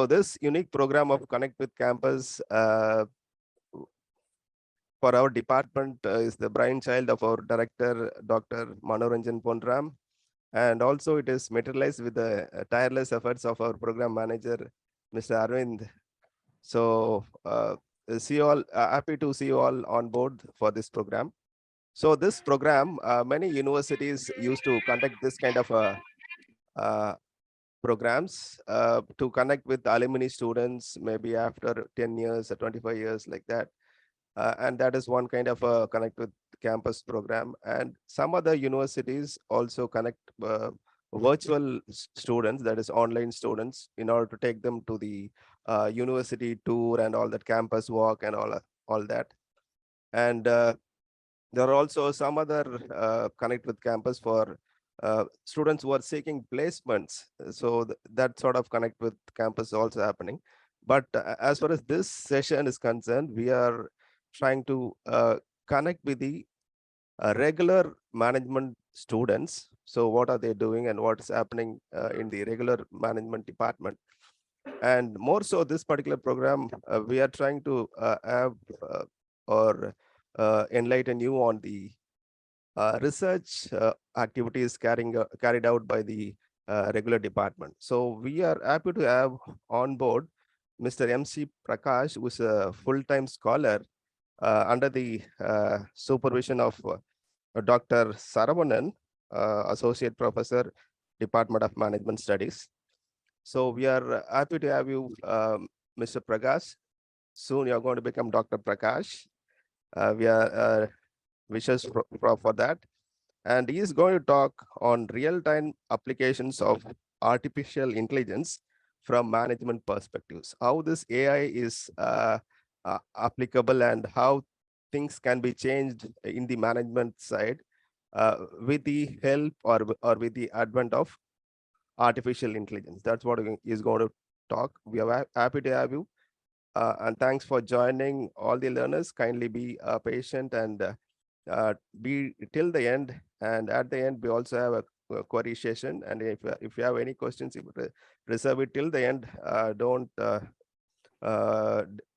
So this unique program of Connect with Campus for our department is the brainchild of our director, Dr. Manoranjan Ponram. And also it is materialized with the tireless efforts of our program manager, Mr. Arvind. So see you all, happy to see you all on board for this program. So this program, many universities used to conduct this kind of programs to connect with alumni students, maybe after 10 years or 25 years like that. And that is one kind of a connect with campus program. And some other universities also connect virtual students, that is online students, in order to take them to the university tour and all that campus walk and all that. And there are also some other connect with campus for students who are seeking placements. So that sort of connect with campus is also happening. But as far as this session is concerned, we are trying to connect with the regular management students. So what are they doing and what is happening in the regular management department? And more so, this particular program, we are trying to have or enlighten you on the research activities carried out by the regular department. So we are happy to have on board Mr. MC Prakash, who is a full-time scholar under the supervision of Dr. Saravanan, Associate Professor, Department of Management Studies. So we are happy to have you, Mr. Prakash. Soon you're going to become Dr. Prakash. We are wishes for that. And he is going to talk on real-time applications of artificial intelligence from management perspectives, how this AI is applicable and how things can be changed in the management side with the help or with the advent of artificial intelligence. That's what he is going to talk. We are happy to have you. And thanks for joining all the learners. Kindly be patient and be till the end. And at the end, we also have a query session. And if you have any questions, reserve it till the end. Don't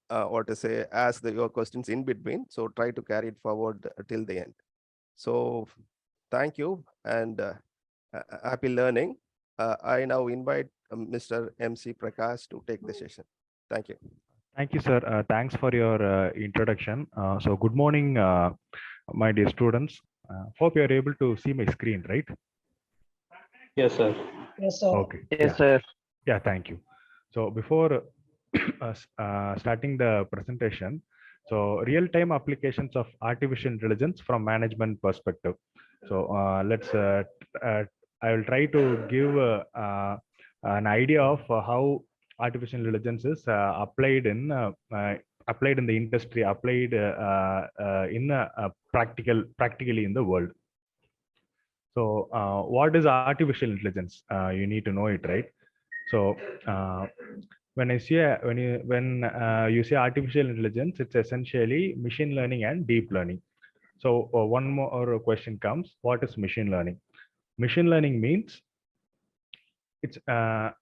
what to say, ask your questions in between. So try to carry it forward till the end. So thank you and happy learning. I now invite Mr. MC Prakash to take the session. Thank you. Thank you, sir. Thanks for your introduction. So good morning, my dear students. Hope you are able to see my screen, right? Yes, sir. Yes, sir. Okay. Yes, sir. Yeah, thank you. So before starting the presentation, so real-time applications of artificial intelligence from management perspective. So I will try to give an idea of how artificial intelligence is applied in the industry, applied practically in the world. So what is artificial intelligence? You need to know it, right? So when you say artificial intelligence, it's essentially machine learning and deep learning. So one more question comes: what is machine learning? Machine learning means it's a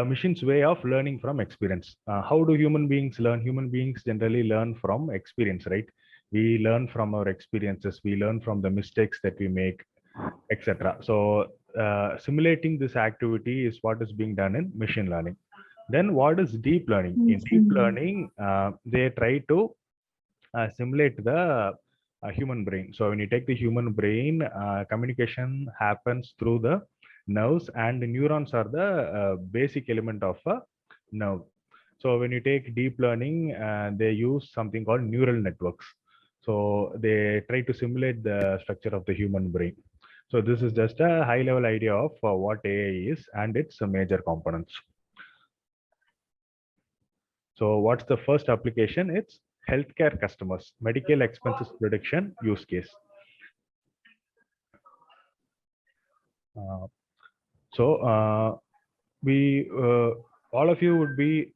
machine's way of learning from experience. How do human beings learn? Human beings generally learn from experience, right? We learn from our experiences. We learn from the mistakes that we make, etc. So simulating this activity is what is being done in machine learning. Then what is deep learning? In deep learning, they try to simulate the human brain. So when you take the human brain, communication happens through the nerves, and the neurons are the basic element of a nerve. So when you take deep learning, they use something called neural networks. So they try to simulate the structure of the human brain. So this is just a high level idea of what AI is and its major components. So what's the first application? It's healthcare customers, medical expenses prediction use case. We all of you would be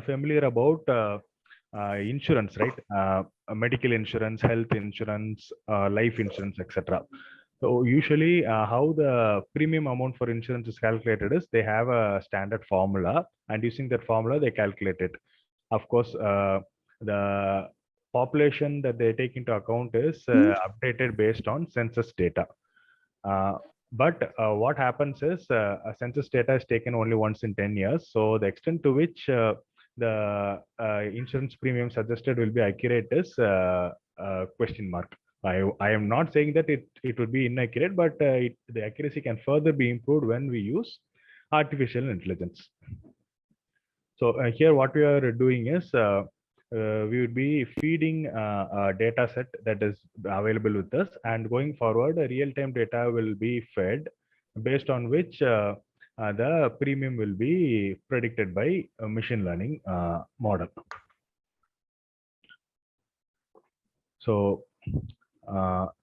familiar about insurance, right? Medical insurance, health insurance, life insurance, etc. So usually how the premium amount for insurance is calculated is they have a standard formula, and using that formula they calculate it. Of course, the population that they take into account is updated based on census data. But what happens is a census data is taken only once in 10 years. So the extent to which the insurance premium suggested will be accurate is question mark. I am not saying that it would be inaccurate, but the accuracy can further be improved when we use artificial intelligence. So here what we are doing is we would be feeding a data set that is available with us, and going forward, real-time data will be fed based on which the premium will be predicted by a machine learning model. So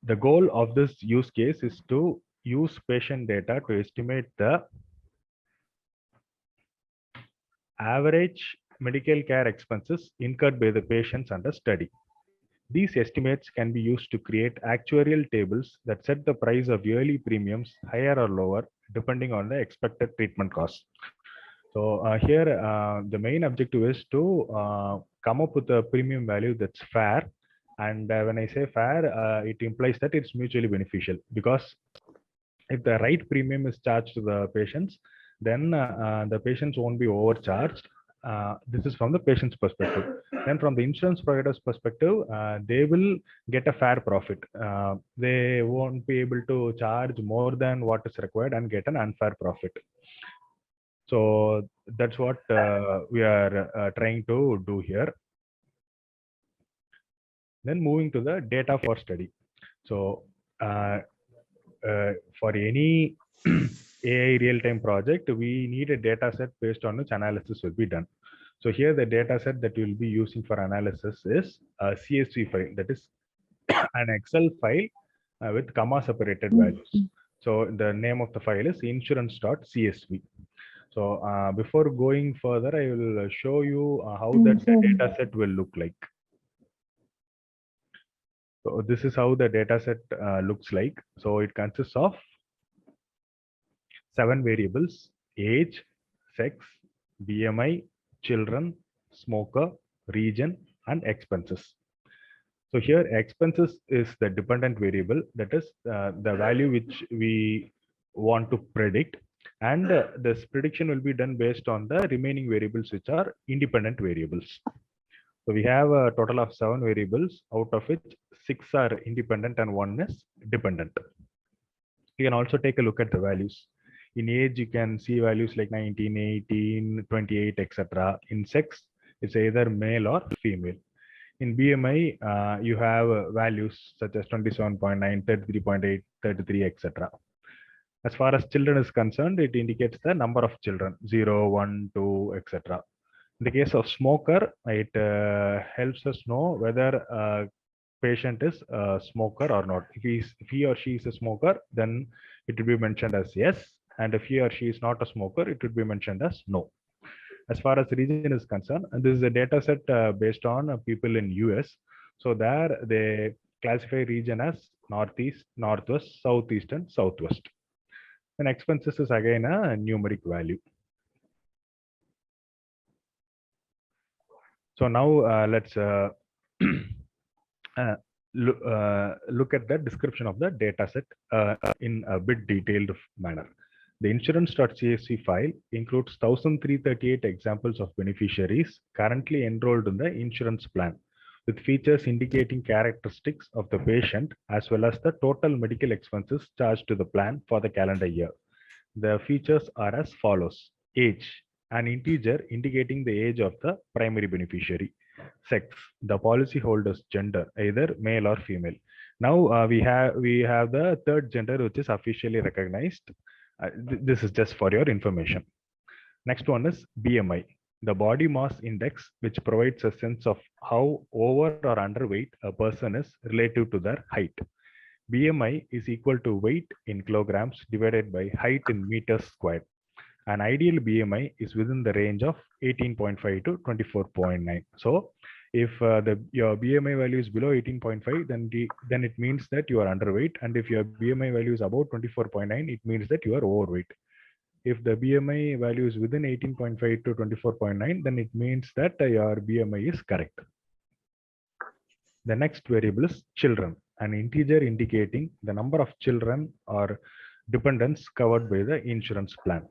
the goal of this use case is to use patient data to estimate the average medical care expenses incurred by the patients under study. These estimates can be used to create actuarial tables that set the price of yearly premiums higher or lower depending on the expected treatment costs. So here the main objective is to come up with a premium value that's fair. And when I say fair, it implies that it's mutually beneficial, because if the right premium is charged to the patients, then the patients won't be overcharged. This is from the patient's perspective. Then from the insurance provider's perspective, they will get a fair profit. They won't be able to charge more than what is required and get an unfair profit. So that's what we are trying to do here. Then moving to the data for study. So for any AI real-time project, we need a data set based on which analysis will be done. So here the data set that we'll be using for analysis is a CSV file, that is an Excel file with comma separated values. So the name of the file is insurance.csv. So before going further, I will show you how that data set will look like. So this is how the data set looks like. So it consists of 7 variables: age, sex, BMI, children, smoker, region, and expenses. So here expenses is the dependent variable, that is the value which we want to predict, and this prediction will be done based on the remaining variables which are independent variables. So we have a total of 7 variables, out of which 6 are independent and 1 is dependent. You can also take a look at the values. In age, you can see values like 19, 18, 28, etc. In sex, it's either male or female. In BMI, you have values such as 27.9, 33.8, 33, etc. As far as children is concerned, it indicates the number of children, 0, 1, 2, etc. In the case of smoker, it helps us know whether a patient is a smoker or not. If he or she is a smoker, then it will be mentioned as yes. And if he or she is not a smoker, it would be mentioned as no. As far as region is concerned, and this is a data set based on people in US. So there they classify region as Northeast, Northwest, Southeast, and Southwest. And expenses is again a numeric value. So now let's look at the description of the data set in a bit detailed manner. The insurance.csv file includes 1,338 examples of beneficiaries currently enrolled in the insurance plan, with features indicating characteristics of the patient as well as the total medical expenses charged to the plan for the calendar year. The features are as follows: age, an integer indicating the age of the primary beneficiary; sex, the policyholder's gender, either male or female. Now we have the third gender, which is officially recognized. This is just for your information. Next one is BMI, the body mass index, which provides a sense of how over or underweight a person is relative to their height. BMI is equal to weight in kilograms divided by height in meters squared. An ideal BMI is within the range of 18.5 to 24.9. So If your BMI value is below 18.5, then it means that you are underweight, and if your BMI value is above 24.9, it means that you are overweight. If the BMI value is within 18.5 to 24.9, then it means that your BMI is correct. The next variable is children, an integer indicating the number of children or dependents covered by the insurance plan.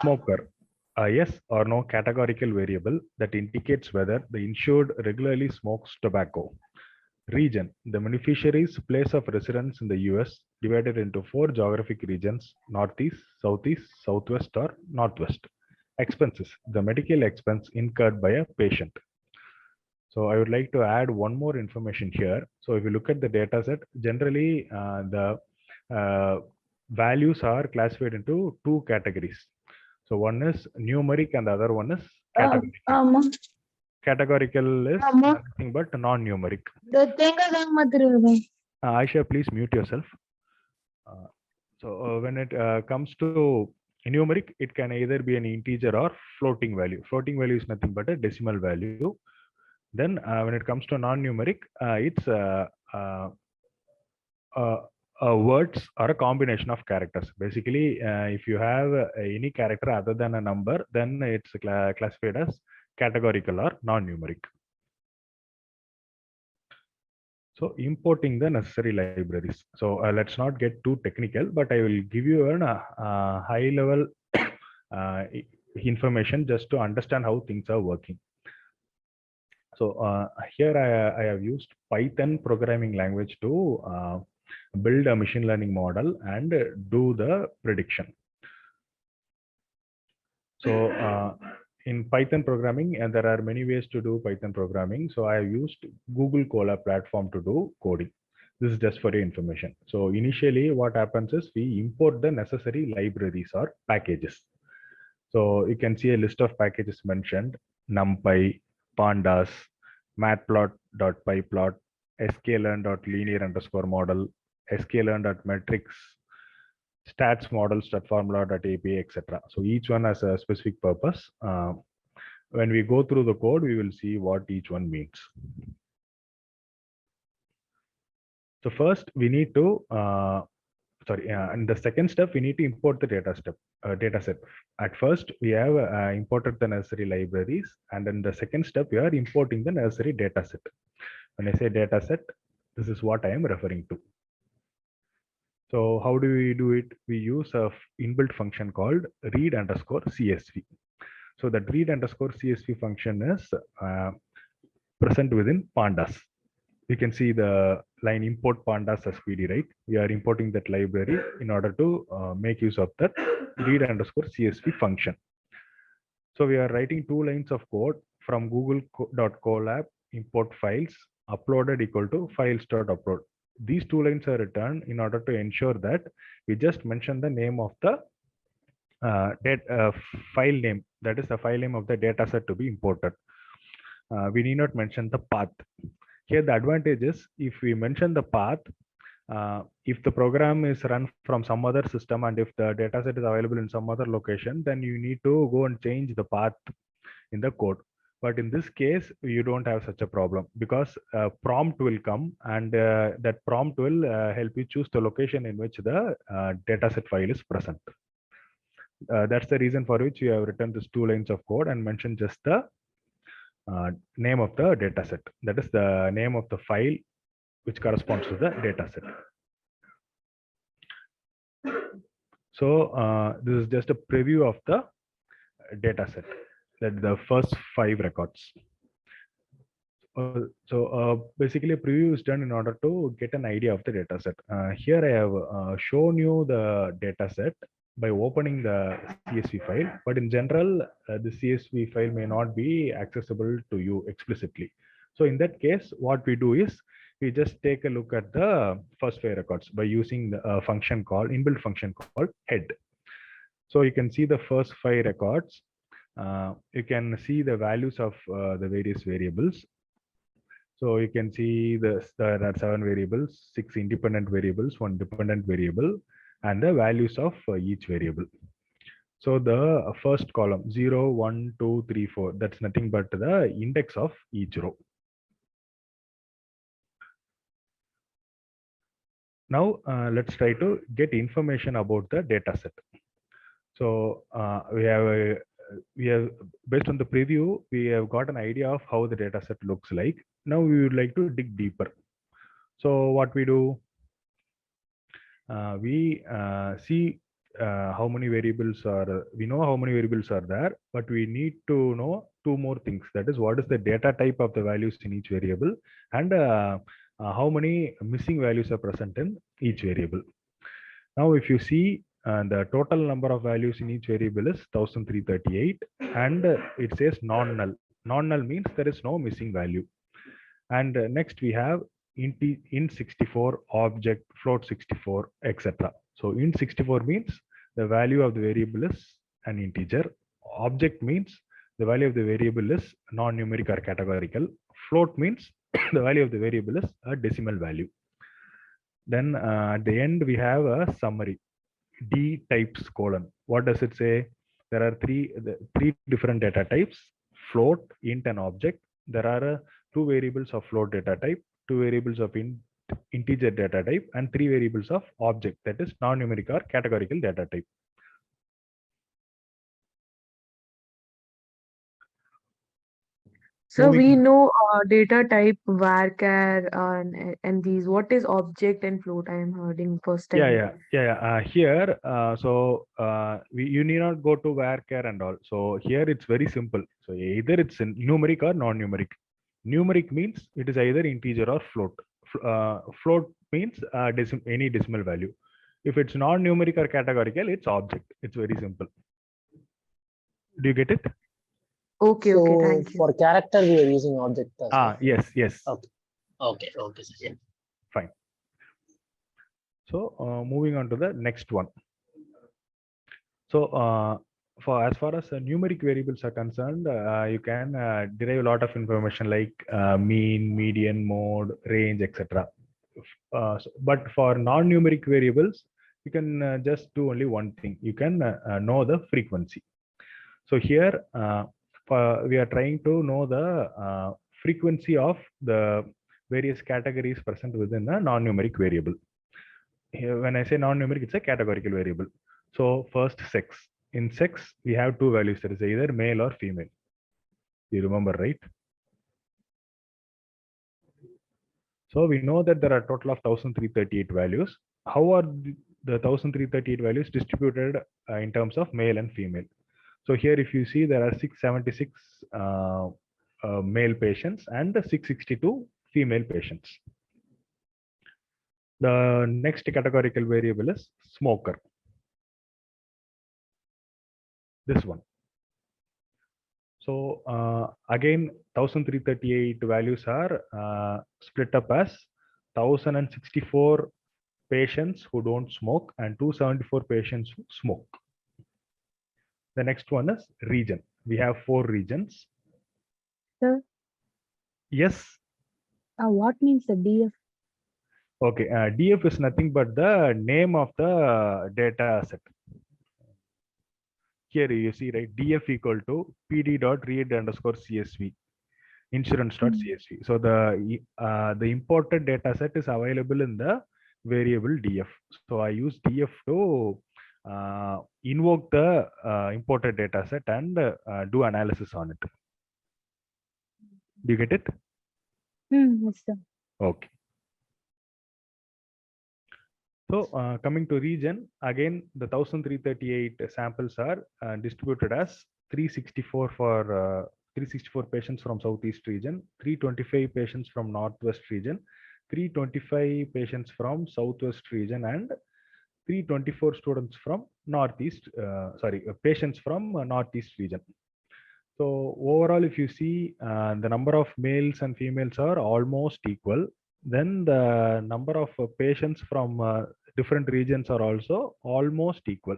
Smoker, a yes or no categorical variable that indicates whether the insured regularly smokes tobacco. Region, the beneficiary's place of residence in the US divided into 4 geographic regions: Northeast, Southeast, Southwest, or Northwest. Expenses, the medical expense incurred by a patient. So I would like to add one more information here. So if you look at the data set, generally the values are classified into 2 categories. So one is numeric and the other one is categorical. Categorical is nothing but non-numeric. Aisha, please mute yourself. So when it comes to numeric, it can either be an integer or floating value. Floating value is nothing but a decimal value. Then when it comes to non-numeric, it's words or a combination of characters. Basically, if you have any character other than a number, then it's classified as categorical or non-numeric. So importing the necessary libraries. So let's not get too technical, but I will give you a high level information just to understand how things are working. So here I have used Python programming language to build a machine learning model and do the prediction. So in Python programming, and there are many ways to do Python programming. So I have used Google Colab platform to do coding. This is just for your information. So initially what happens is we import the necessary libraries or packages. So you can see a list of packages mentioned: NumPy, Pandas, Matplot.pyplot, sklearn.linear_model, sklearn.metrics, statsmodels.formula.api, etc. So each one has a specific purpose. When we go through the code, we will see what each one means. So first we need to, and the second step, we need to import the data set. At first, we have imported the necessary libraries, and then the second step, we are importing the necessary data set. When I say data set, this is what I am referring to. So how do we do it? We use a inbuilt function called read_CSV. So that read_CSV function is present within Pandas. You can see the line import pandas as PD, right? We are importing that library in order to make use of that read_CSV function. So we are writing 2 lines of code from google.colab import files uploaded equal to files.upload. These 2 lines are returned in order to ensure that we just mention the name of the file name, that is the file name of the data set to be imported. We need not mention the path. Here the advantage is if we mention the path, if the program is run from some other system and if the dataset is available in some other location, then you need to go and change the path in the code. But in this case, you don't have such a problem because a prompt will come, and that prompt will help you choose the location in which the dataset file is present. That's the reason for which we have written these 2 lines of code and mentioned just the name of the dataset. That is the name of the file which corresponds to the dataset. So this is just a preview of the dataset, that the first 5 records. So basically a preview is done in order to get an idea of the dataset. Here I have shown you the dataset by opening the CSV file, but in general, the CSV file may not be accessible to you explicitly. So in that case, what we do is we just take a look at the first 5 records by using the inbuilt function called head. So you can see the first 5 records. You can see the values of the various variables. So you can see there are 7 variables, 6 independent variables, 1 dependent variable, and the values of each variable. So the first column 0, 1, 2, 3, 4, that's nothing but the index of each row. Now let's try to get information about the data set. So we have based on the preview, we have got an idea of how the data set looks like. Now we would like to dig deeper. So what we do, we see how many variables are, we know how many variables are there, but we need to know two more things. That is, what is the data type of the values in each variable, and how many missing values are present in each variable. Now, if you see the total number of values in each variable is 1338, and it says non-null. Non-null means there is no missing value. And next we have int 64, object, float 64, etc. So int 64 means the value of the variable is an integer. Object means the value of the variable is non-numeric or categorical. Float means the value of the variable is a decimal value. Then at the end we have a summary, D types colon. What does it say? There are three different data types: float, int, and object. There are two variables of float data type, two variables of integer data type, and three variables of object, that is non-numeric or categorical data type. So we Moving- know data type varchar and these. What is object and float? I am hearing first time. Here, you need not go to varchar and all. So here it's very simple. So either it's in numeric or non-numeric. Numeric means it is either integer or float. Float means any decimal value. If it's non-numeric or categorical, it's object. It's very simple. Do you get it? Okay, So okay, thank you. for character, we are using object. as well. Yes. Okay, sir, yeah. Fine. So moving on to the next one. So for as far as numeric variables are concerned, you can derive a lot of information like mean, median, mode, range, etc. But for non-numeric variables, you can just do only one thing. You can know the frequency. So here we are trying to know the frequency of the various categories present within a non-numeric variable. Here, when I say non-numeric, it's a categorical variable. So first, sex. In sex, we have two values. There is either male or female. You remember, right? So we know that there are a total of 1338 values. How are the 1338 values distributed in terms of male and female? So here, if you see, there are 676 male patients and 662 female patients. The next categorical variable is smoker. This one. So again, 1338 values are split up as 1064 patients who don't smoke and 274 patients who smoke. The next one is region. We have 4 regions. Sir, Yes. what means the DF? Okay. DF is nothing but the name of the data set. Here you see, right? DF equal to pd.read_csv, insurance.csv. So the imported data set is available in the variable df. So I use df to invoke the imported data set and do analysis on it. Do you get it? Yes, sir. Okay. So coming to region, again, the 1338 samples are distributed as 364 for 364 patients from Southeast region, 325 patients from Northwest region, 325 patients from Southwest region, and 324 students from Northeast, patients from Northeast region. So overall, if you see, the number of males and females are almost equal. Then the number of patients from different regions are also almost equal.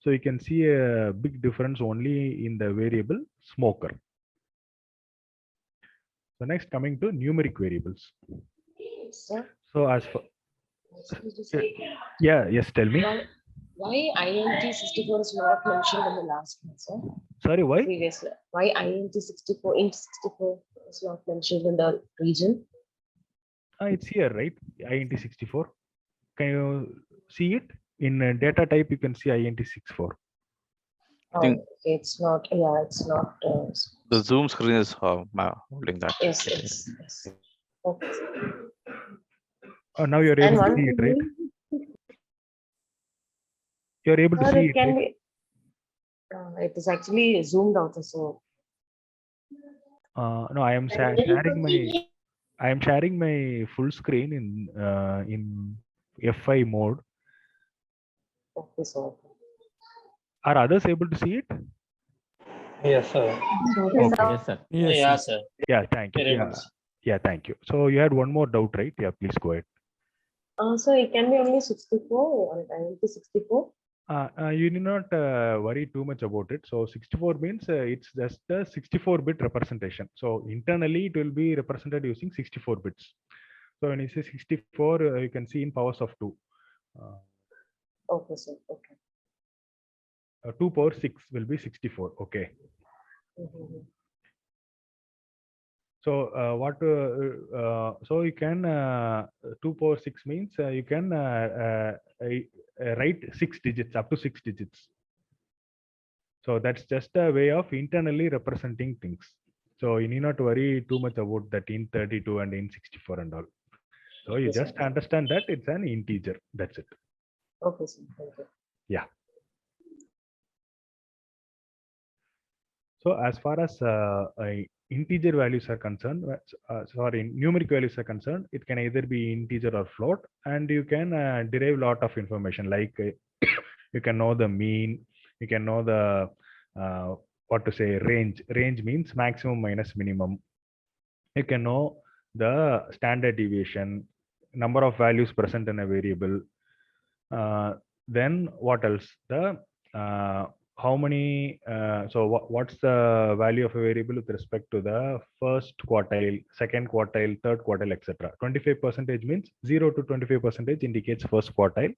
So you can see a big difference only in the variable smoker. So next, coming to numeric variables. Sir, So as for, excuse me, sir. yes, tell me. Why INT64 is not mentioned in the last one, sir? Sorry, why? Previously, why INT64 is not mentioned in the region? It's here, right? INT64. Can you see it? In data type, you can see INT64. think- Okay, it's not. Yeah, it's not. The Zoom screen is holding that. Yes, yes, yes. Okay. Now you're And able to one see it, thing, right? You're able to sir, see it it, can right? be. It is actually zoomed out. So No, I am sharing my full screen in F5 mode. okay, so Are others able to see it? Yes, sir. Okay. Yes, sir. Yes, Yeah, yes. sir. Yeah, thank you. Very Yeah, good. yeah, thank you. So you had one more doubt, right? Yeah, please go ahead. so it can be only 64 or INT 64. You need not worry too much about it. So 64 means it's just a 64-bit representation. So internally, it will be represented using 64 bits. So when you say 64, you can see in powers of 2. Okay, sir. Okay. 2 power 6 will be 64. Okay. Mhm. So so you can 2 power 6 means you can write 6 digits, up to 6 digits. So that's just a way of internally representing things. So you need not worry too much about that int32 and int64 and all. So you Yes, just sir. understand that it's an integer. That's it. Okay, sir. Thank you. Yeah. So as far as integer values are concerned, sorry, numeric values are concerned, it can either be integer or float, and you can derive a lot of information like you can know the mean, you can know the what to say, range. Range means maximum minus minimum. You can know the standard deviation, number of values present in a variable. Then what else? The how many so what's the value of a variable with respect to the first quartile, second quartile, third quartile, etc. 25% means 0 to 25% indicates first quartile.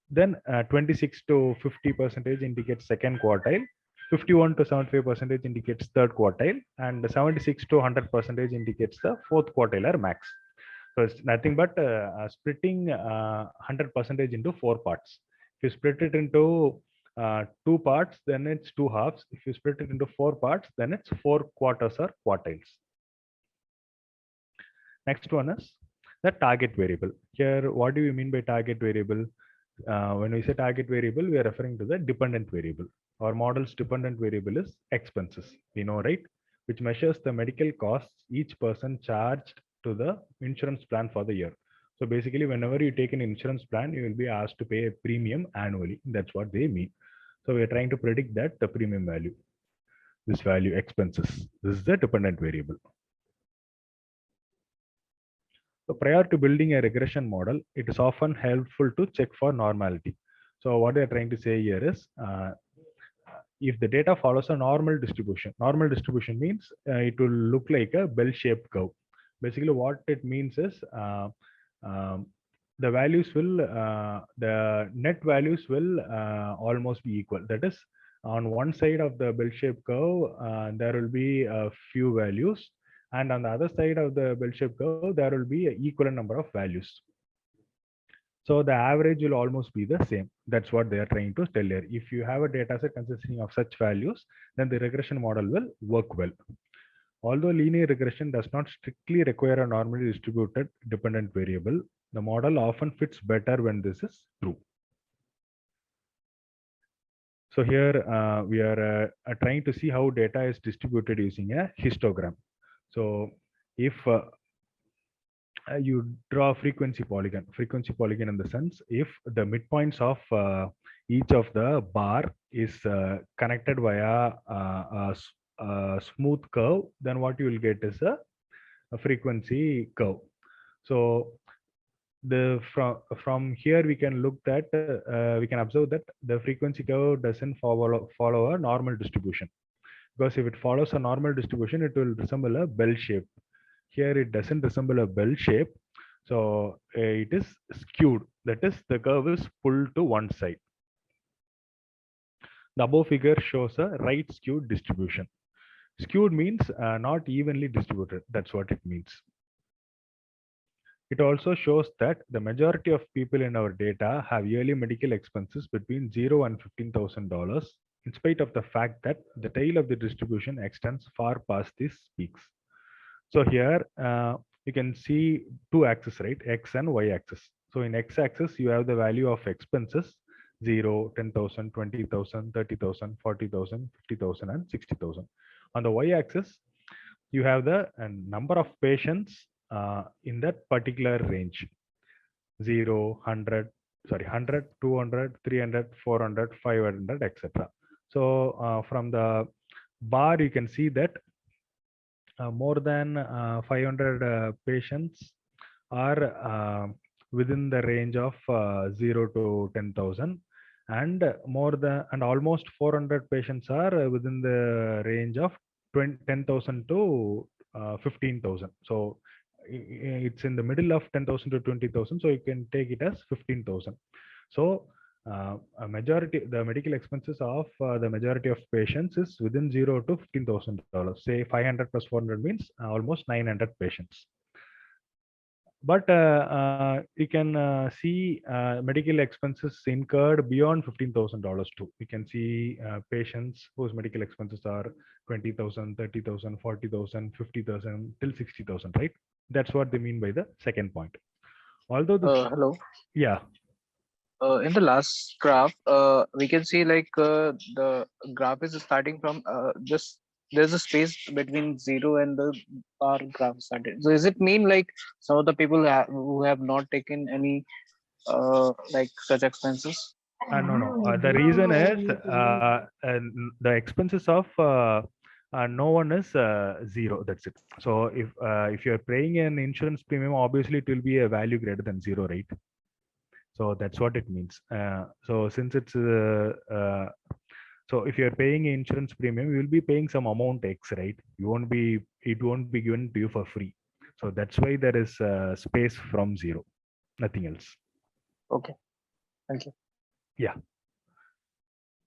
Then 26 to 50% indicates second quartile. 51 to 75% indicates third quartile, and 76 to 100% indicates the fourth quartile or max. So it's nothing but splitting 100% into 4 parts. If you split it into 2 parts, then it's 2 halves. If you split it into 4 parts, then it's 4 quarters or quartiles. Next one is the target variable. Here, what do you mean by target variable? When we say target variable, we are referring to the dependent variable. Our model's dependent variable is expenses. We know, right? Which measures the medical costs each person charged to the insurance plan for the year. So basically, whenever you take an insurance plan, you will be asked to pay a premium annually. That's what they mean. So we are trying to predict that the premium value, this value expenses. This is the dependent variable. So prior to building a regression model, it is often helpful to check for normality. So what they're trying to say here is, if the data follows a normal distribution means it will look like a bell-shaped curve. Basically, what it means is the values will, the net values will almost be equal. That is, on one side of the bell-shaped curve, there will be a few values, and on the other side of the bell-shaped curve, there will be an equal number of values. So the average will almost be the same. That's what they are trying to tell here. If you have a data set consisting of such values, then the regression model will work well. Although linear regression does not strictly require a normally distributed dependent variable, the model often fits better when this is true. So here we are trying to see how data is distributed using a histogram. So if you draw a frequency polygon in the sense, if the midpoints of each of the bar is connected via a smooth curve, then what you will get is a frequency curve. So from here we can look at we can observe that the frequency curve doesn't follow a normal distribution, because if it follows a normal distribution, it will resemble a bell shape. Here it doesn't resemble a bell shape, so it is skewed. That is, the curve is pulled to one side. The above figure shows a right skewed distribution. Skewed means not evenly distributed. That's what it means. It also shows that the majority of people in our data have yearly medical expenses between $0 and $15,000, in spite of the fact that the tail of the distribution extends far past these peaks. So here you can see two axes, right? X and Y axis. So in X axis, you have the value of expenses 0, 10,000, 20,000, 30,000, 40,000, 50,000, and 60,000. On the Y axis, you have the number of patients in that particular range 0, 100, 200, 300, 400, 500, etc. So from the bar, you can see that more than 500 patients are within the range of 0 to 10,000, and almost 400 patients are within the range of 10,000 to 15,000. So it's in the middle of 10,000 to 20,000. So you can take it as 15,000. So the medical expenses of the majority of patients is within $0 to $15,000. Say 500 plus 400 means almost 900 patients. But you can see medical expenses incurred beyond $15,000 too. You can see patients whose medical expenses are 20,000, 30,000, 40,000, 50,000 till 60,000, right? That's what they mean by the second point. Although this, Hello. yeah. In the last graph, we can see like the graph is starting from just there's a space between 0 and the bar graph started. So does it mean like some of the people who have not taken any like such expenses? No. The reason is the expenses of no one is 0. That's it. So if you're paying an insurance premium, obviously it will be a value greater than 0, right? So that's what it means. So since it's so if you're paying insurance premium, you will be paying some amount X, right? It won't be given to you for free. So that's why there is space from 0, nothing else. Okay, thank you. Yeah.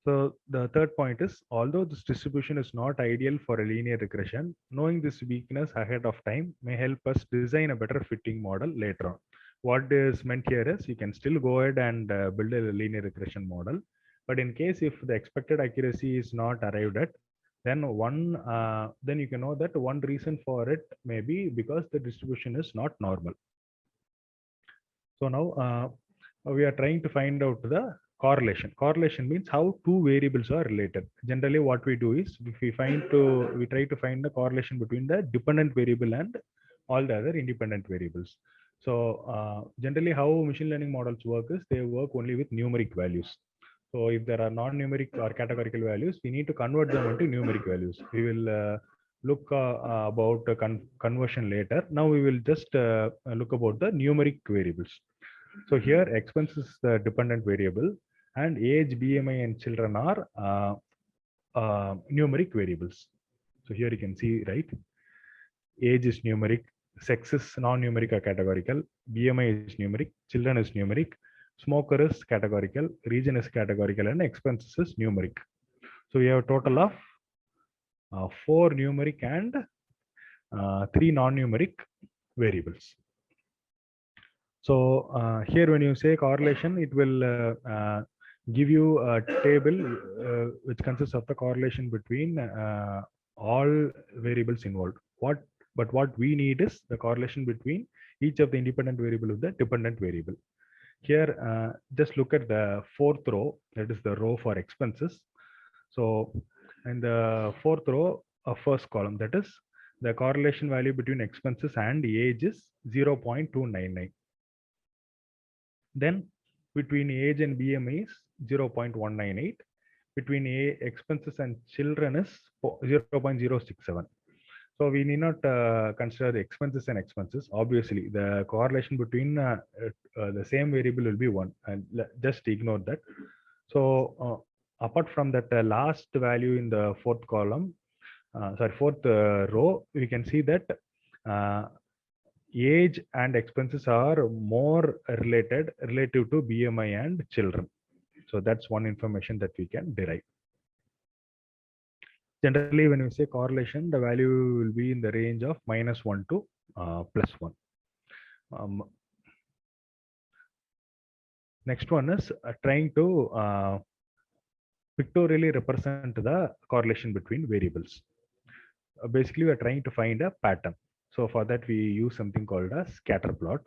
So the third point is, although this distribution is not ideal for a linear regression, knowing this weakness ahead of time may help us design a better fitting model later on. What is meant here is you can still go ahead and build a linear regression model, but in case if the expected accuracy is not arrived at, then you can know that one reason for it may be because the distribution is not normal. So now we are trying to find out the correlation. Correlation means how two variables are related. Generally, what we do is we try to find the correlation between the dependent variable and all the other independent variables. So generally, how machine learning models work is they work only with numeric values. So if there are non-numeric or categorical values, we need to convert them into numeric values. We will look about conversion later. Now we will just look about the numeric variables. So here expense is the dependent variable, and age, BMI, and children are numeric variables. So here you can see, right? Age is numeric, sex is non-numeric or categorical, BMI is numeric, children is numeric, smoker is categorical, region is categorical, and expenses is numeric. So we have a total of 4 numeric and 3 non-numeric variables. So here when you say correlation, it will give you a table which consists of the correlation between all variables involved. But what we need is the correlation between each of the independent variable of the dependent variable. Here, just look at the fourth row, that is the row for expenses. So in the fourth row of first column, that is the correlation value between expenses and age is 0.299. Then between age and BMI is 0.198. Between expenses and children is 0.067. So we need not consider the expenses and expenses. Obviously, the correlation between the same variable will be 1, and just ignore that. So apart from that last value in the fourth column, fourth row, we can see that age and expenses are more relative to BMI and children. So that's one information that we can derive. Generally, when we say correlation, the value will be in the range of -1 to +1. Next one is trying to pictorially represent the correlation between variables. Basically, we are trying to find a pattern. So for that, we use something called a scatter plot.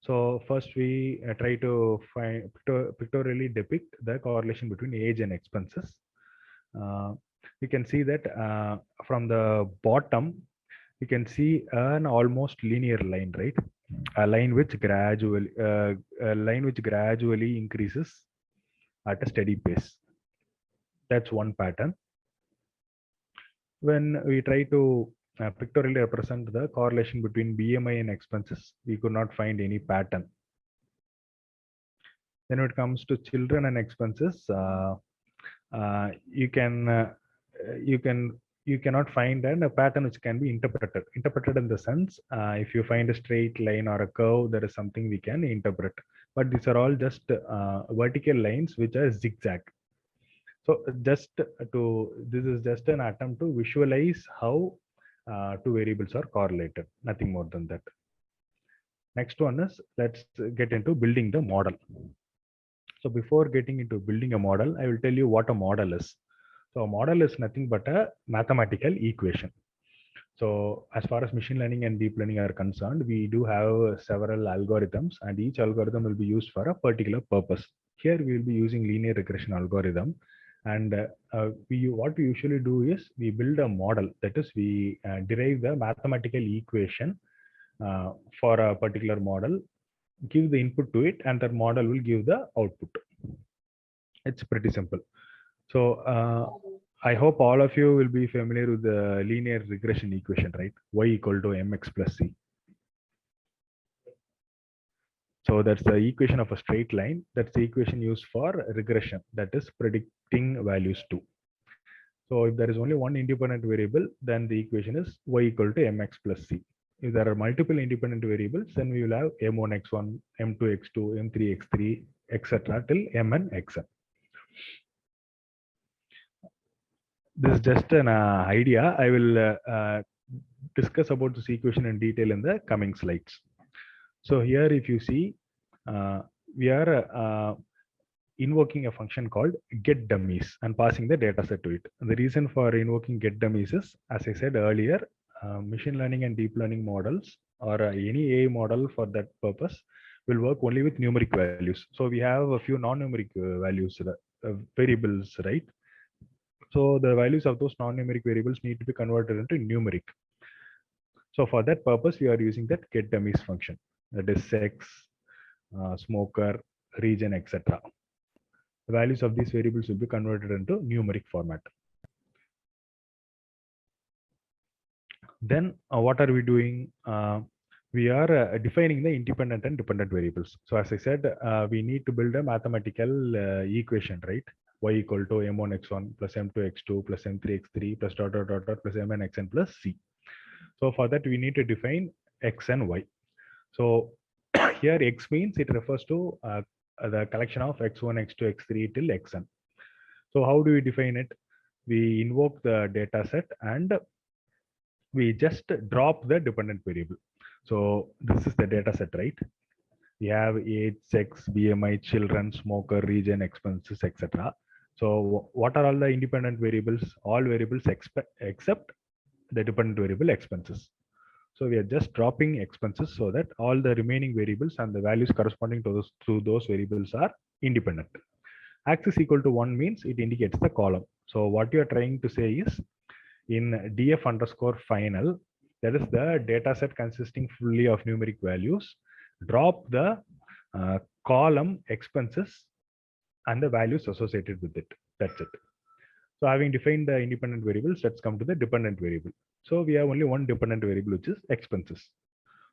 So first, we try to find pictorially depict the correlation between age and expenses. You can see that from the bottom, you can see an almost linear line, right? A line which gradually increases at a steady pace. That's one pattern. When we try to pictorially represent the correlation between BMI and expenses, we could not find any pattern. Then when it comes to children and expenses, you cannot find a pattern which can be interpreted. Interpreted in the sense, if you find a straight line or a curve, there is something we can interpret. But these are all just vertical lines which are zigzag. So this is just an attempt to visualize how two variables are correlated, nothing more than that. Next one is, let's get into building the model. So before getting into building a model, I will tell you what a model is. So a model is nothing but a mathematical equation. So as far as machine learning and deep learning are concerned, we do have several algorithms, and each algorithm will be used for a particular purpose. Here we will be using linear regression algorithm. And what we usually do is we build a model. That is, we derive the mathematical equation for a particular model, give the input to it, and that model will give the output. It's pretty simple. So I hope all of you will be familiar with the linear regression equation, right? Y equal to mx plus c. So that's the equation of a straight line. That's the equation used for regression, that is predicting values to. So if there is only one independent variable, then the equation is y equal to mx plus c. If there are multiple independent variables, then we will have m1x1, m2x2, m3x3, etc. till mn xn. This is just an idea. I will discuss about this equation in detail in the coming slides. So here, if you see, we are invoking a function called getDummies and passing the data set to it. And the reason for invoking getDummies is, as I said earlier, machine learning and deep learning models, or any AI model for that purpose, will work only with numeric values. So we have a few non-numeric values, variables, right? So the values of those non-numeric variables need to be converted into numeric. So for that purpose, we are using that getDummies function. That is sex, smoker, region, etc. The values of these variables will be converted into numeric format. Then what are we doing? We are defining the independent and dependent variables. So as I said, we need to build a mathematical equation, right? Y equal to m1x1 plus m2x2 plus m3x3 plus dot dot dot dot plus mn xn plus c. So for that, we need to define x and y. So here x means it refers to the collection of x1, x2, x3 till xn. So how do we define it? We invoke the data set and we just drop the dependent variable. So this is the data set, right? We have age, sex, BMI, children, smoker, region, expenses, etc. So what are all the independent variables? All variables except the dependent variable expenses. So we are just dropping expenses so that all the remaining variables and the values corresponding to those variables are independent. Axis equal to 1 means it indicates the column. So what you are trying to say is, in df underscore final, that is the data set consisting fully of numeric values, drop the column expenses and the values associated with it. That's it. So having defined the independent variables, let's come to the dependent variable. So we have only one dependent variable, which is expenses.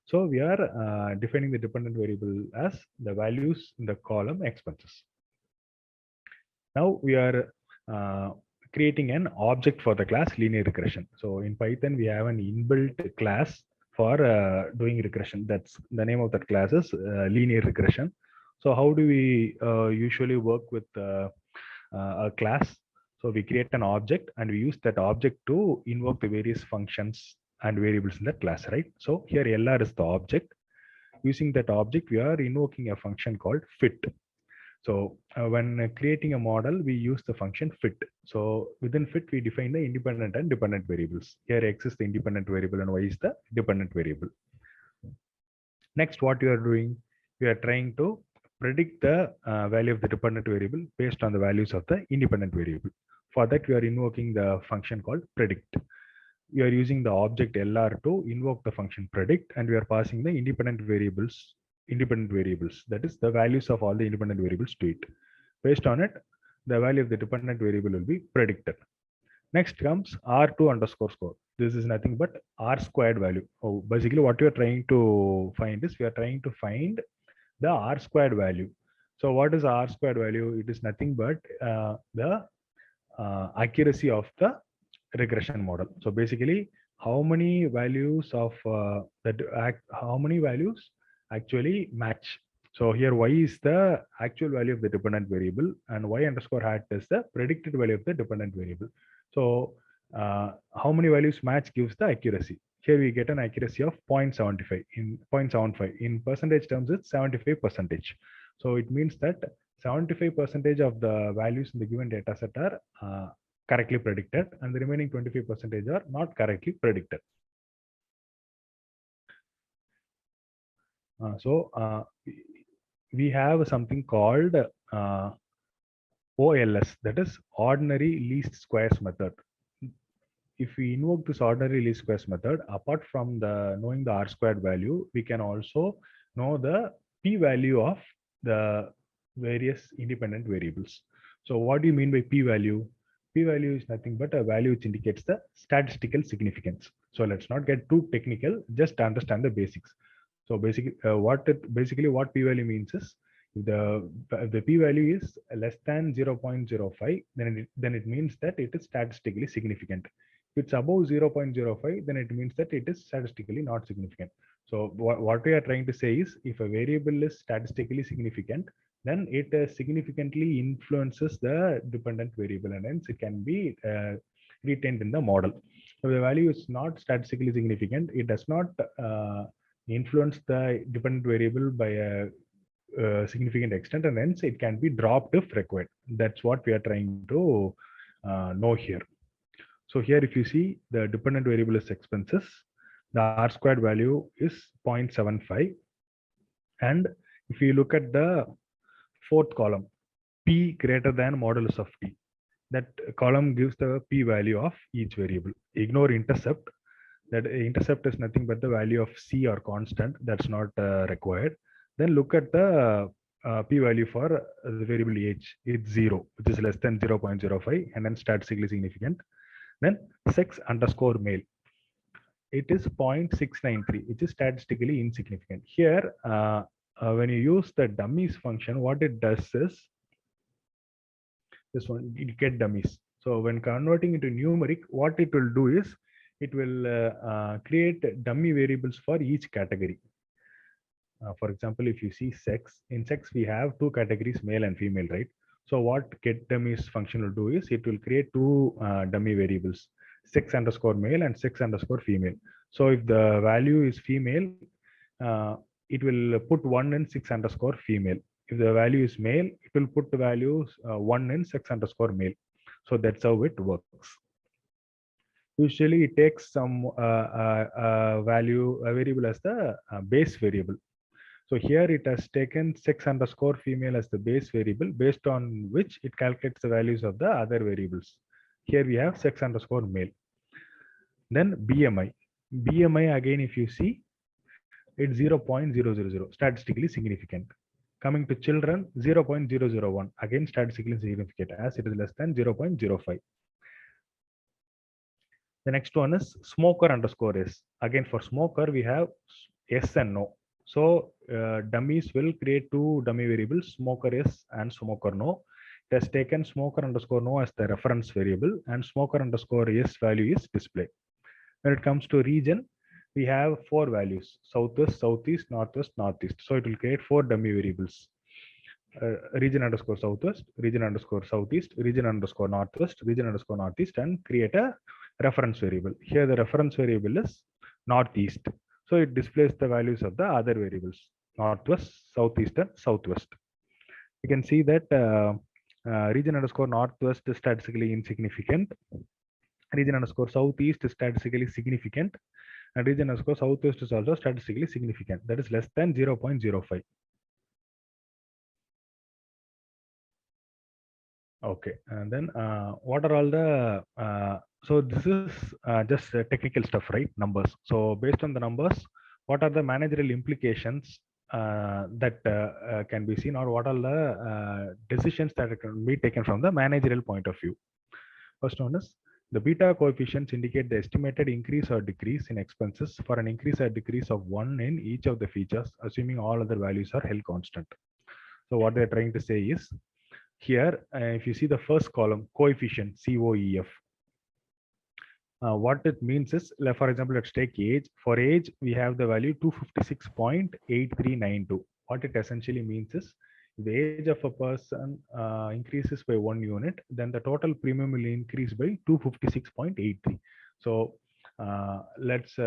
So we are defining the dependent variable as the values in the column expenses. Now we are creating an object for the class linear regression. So in Python, we have an inbuilt class for doing regression. That's the name of that class is linear regression. So how do we usually work with a class? So we create an object and we use that object to invoke the various functions and variables in the class, right? So here LR is the object. Using that object, we are invoking a function called fit. So when creating a model, we use the function fit. So within fit, we define the independent and dependent variables. Here X is the independent variable and Y is the dependent variable. Next, what you are doing, we are trying to predict the value of the dependent variable based on the values of the independent variable. For that, we are invoking the function called predict. We are using the object LR to invoke the function predict, and we are passing the independent variables. That is the values of all the independent variables to it. Based on it, the value of the dependent variable will be predicted. Next comes R2 underscore score. This is nothing but R squared value. Oh, basically what you are trying to find is we are trying to find the R squared value. So what is R squared value? It is nothing but the accuracy of the regression model. So basically how many values of how many values actually match. So here Y is the actual value of the dependent variable and Y underscore hat is the predicted value of the dependent variable. So how many values match gives the accuracy. Here we get an accuracy of 0.75 in 0.75 in percentage terms. It's 75%. So it means that 75% of the values in the given data set are correctly predicted and the remaining 25% are not correctly predicted. We have something called OLS, that is ordinary least squares method. If we invoke this ordinary least squares method, apart from knowing the R squared value, we can also know the p value of the various independent variables. So what do you mean by p value? P value is nothing but a value which indicates the statistical significance. So let's not get too technical, just understand the basics. So basically, what p value means is if the p value is less than 0.05, then it means that it is statistically significant. If it's above 0.05, then it means that it is statistically not significant. So what we are trying to say is if a variable is statistically significant, then it significantly influences the dependent variable and hence it can be retained in the model. If the value is not statistically significant, it does not influence the dependent variable by a significant extent and hence it can be dropped if required. That's what we are trying to know here. So here if you see the dependent variable is expenses, the R squared value is 0.75. And if you look at the fourth column, P greater than modulus of T, that column gives the P value of each variable. Ignore intercept. That intercept is nothing but the value of C or constant. That's not required. Then look at the P value for the variable H. It's 0, which is less than 0.05 and then statistically significant. Then sex underscore male, it is 0.693, which is statistically insignificant. Here, when you use the dummies function, what it does is this one, you get dummies. So when converting into numeric, what it will do is it will create dummy variables for each category. For example, if you see sex, in sex we have two categories, male and female, right? So what get dummies function will do is it will create two dummy variables, sex underscore male and sex underscore female. So if the value is female, it will put 1 in sex underscore female. If the value is male, it will put the values 1 in sex underscore male. So that's how it works. Usually it takes some value, a variable as the base variable. So here it has taken sex underscore female as the base variable, based on which it calculates the values of the other variables. Here we have sex underscore male. Then BMI. BMI again, if you see, it's 0.000, statistically significant. Coming to children, 0.001, again statistically significant as it is less than 0.05. The next one is smoker underscore S. Again, for smoker, we have yes and no. So dummies will create two dummy variables, smoker yes and smoker no. It has taken smoker underscore no as the reference variable and smoker underscore yes value is display. When it comes to region, we have 4 values: southwest, southeast, northwest, northeast. So it will create 4 dummy variables. region underscore southwest, region underscore southeast, region underscore northwest, region underscore northeast, and create a reference variable. Here the reference variable is northeast. So it displays the values of the other variables, northwest, southeast, and southwest. You can see that region underscore northwest is statistically insignificant. Region underscore southeast is statistically significant. And region underscore southwest is also statistically significant. That is less than 0.05. Okay, and then what are all the so this is just technical stuff, right? Numbers. So based on the numbers, what are the managerial implications that can be seen, or what are the decisions that can be taken from the managerial point of view? First one is the beta coefficients indicate the estimated increase or decrease in expenses for an increase or decrease of 1 in each of the features, assuming all other values are held constant. So what they're trying to say is, here, if you see the first column, coefficient, COEF, what it means is, for example, let's take age. For age, we have the value 256.8392. What it essentially means is, if the age of a person increases by 1 unit, then the total premium will increase by 256.83. So let's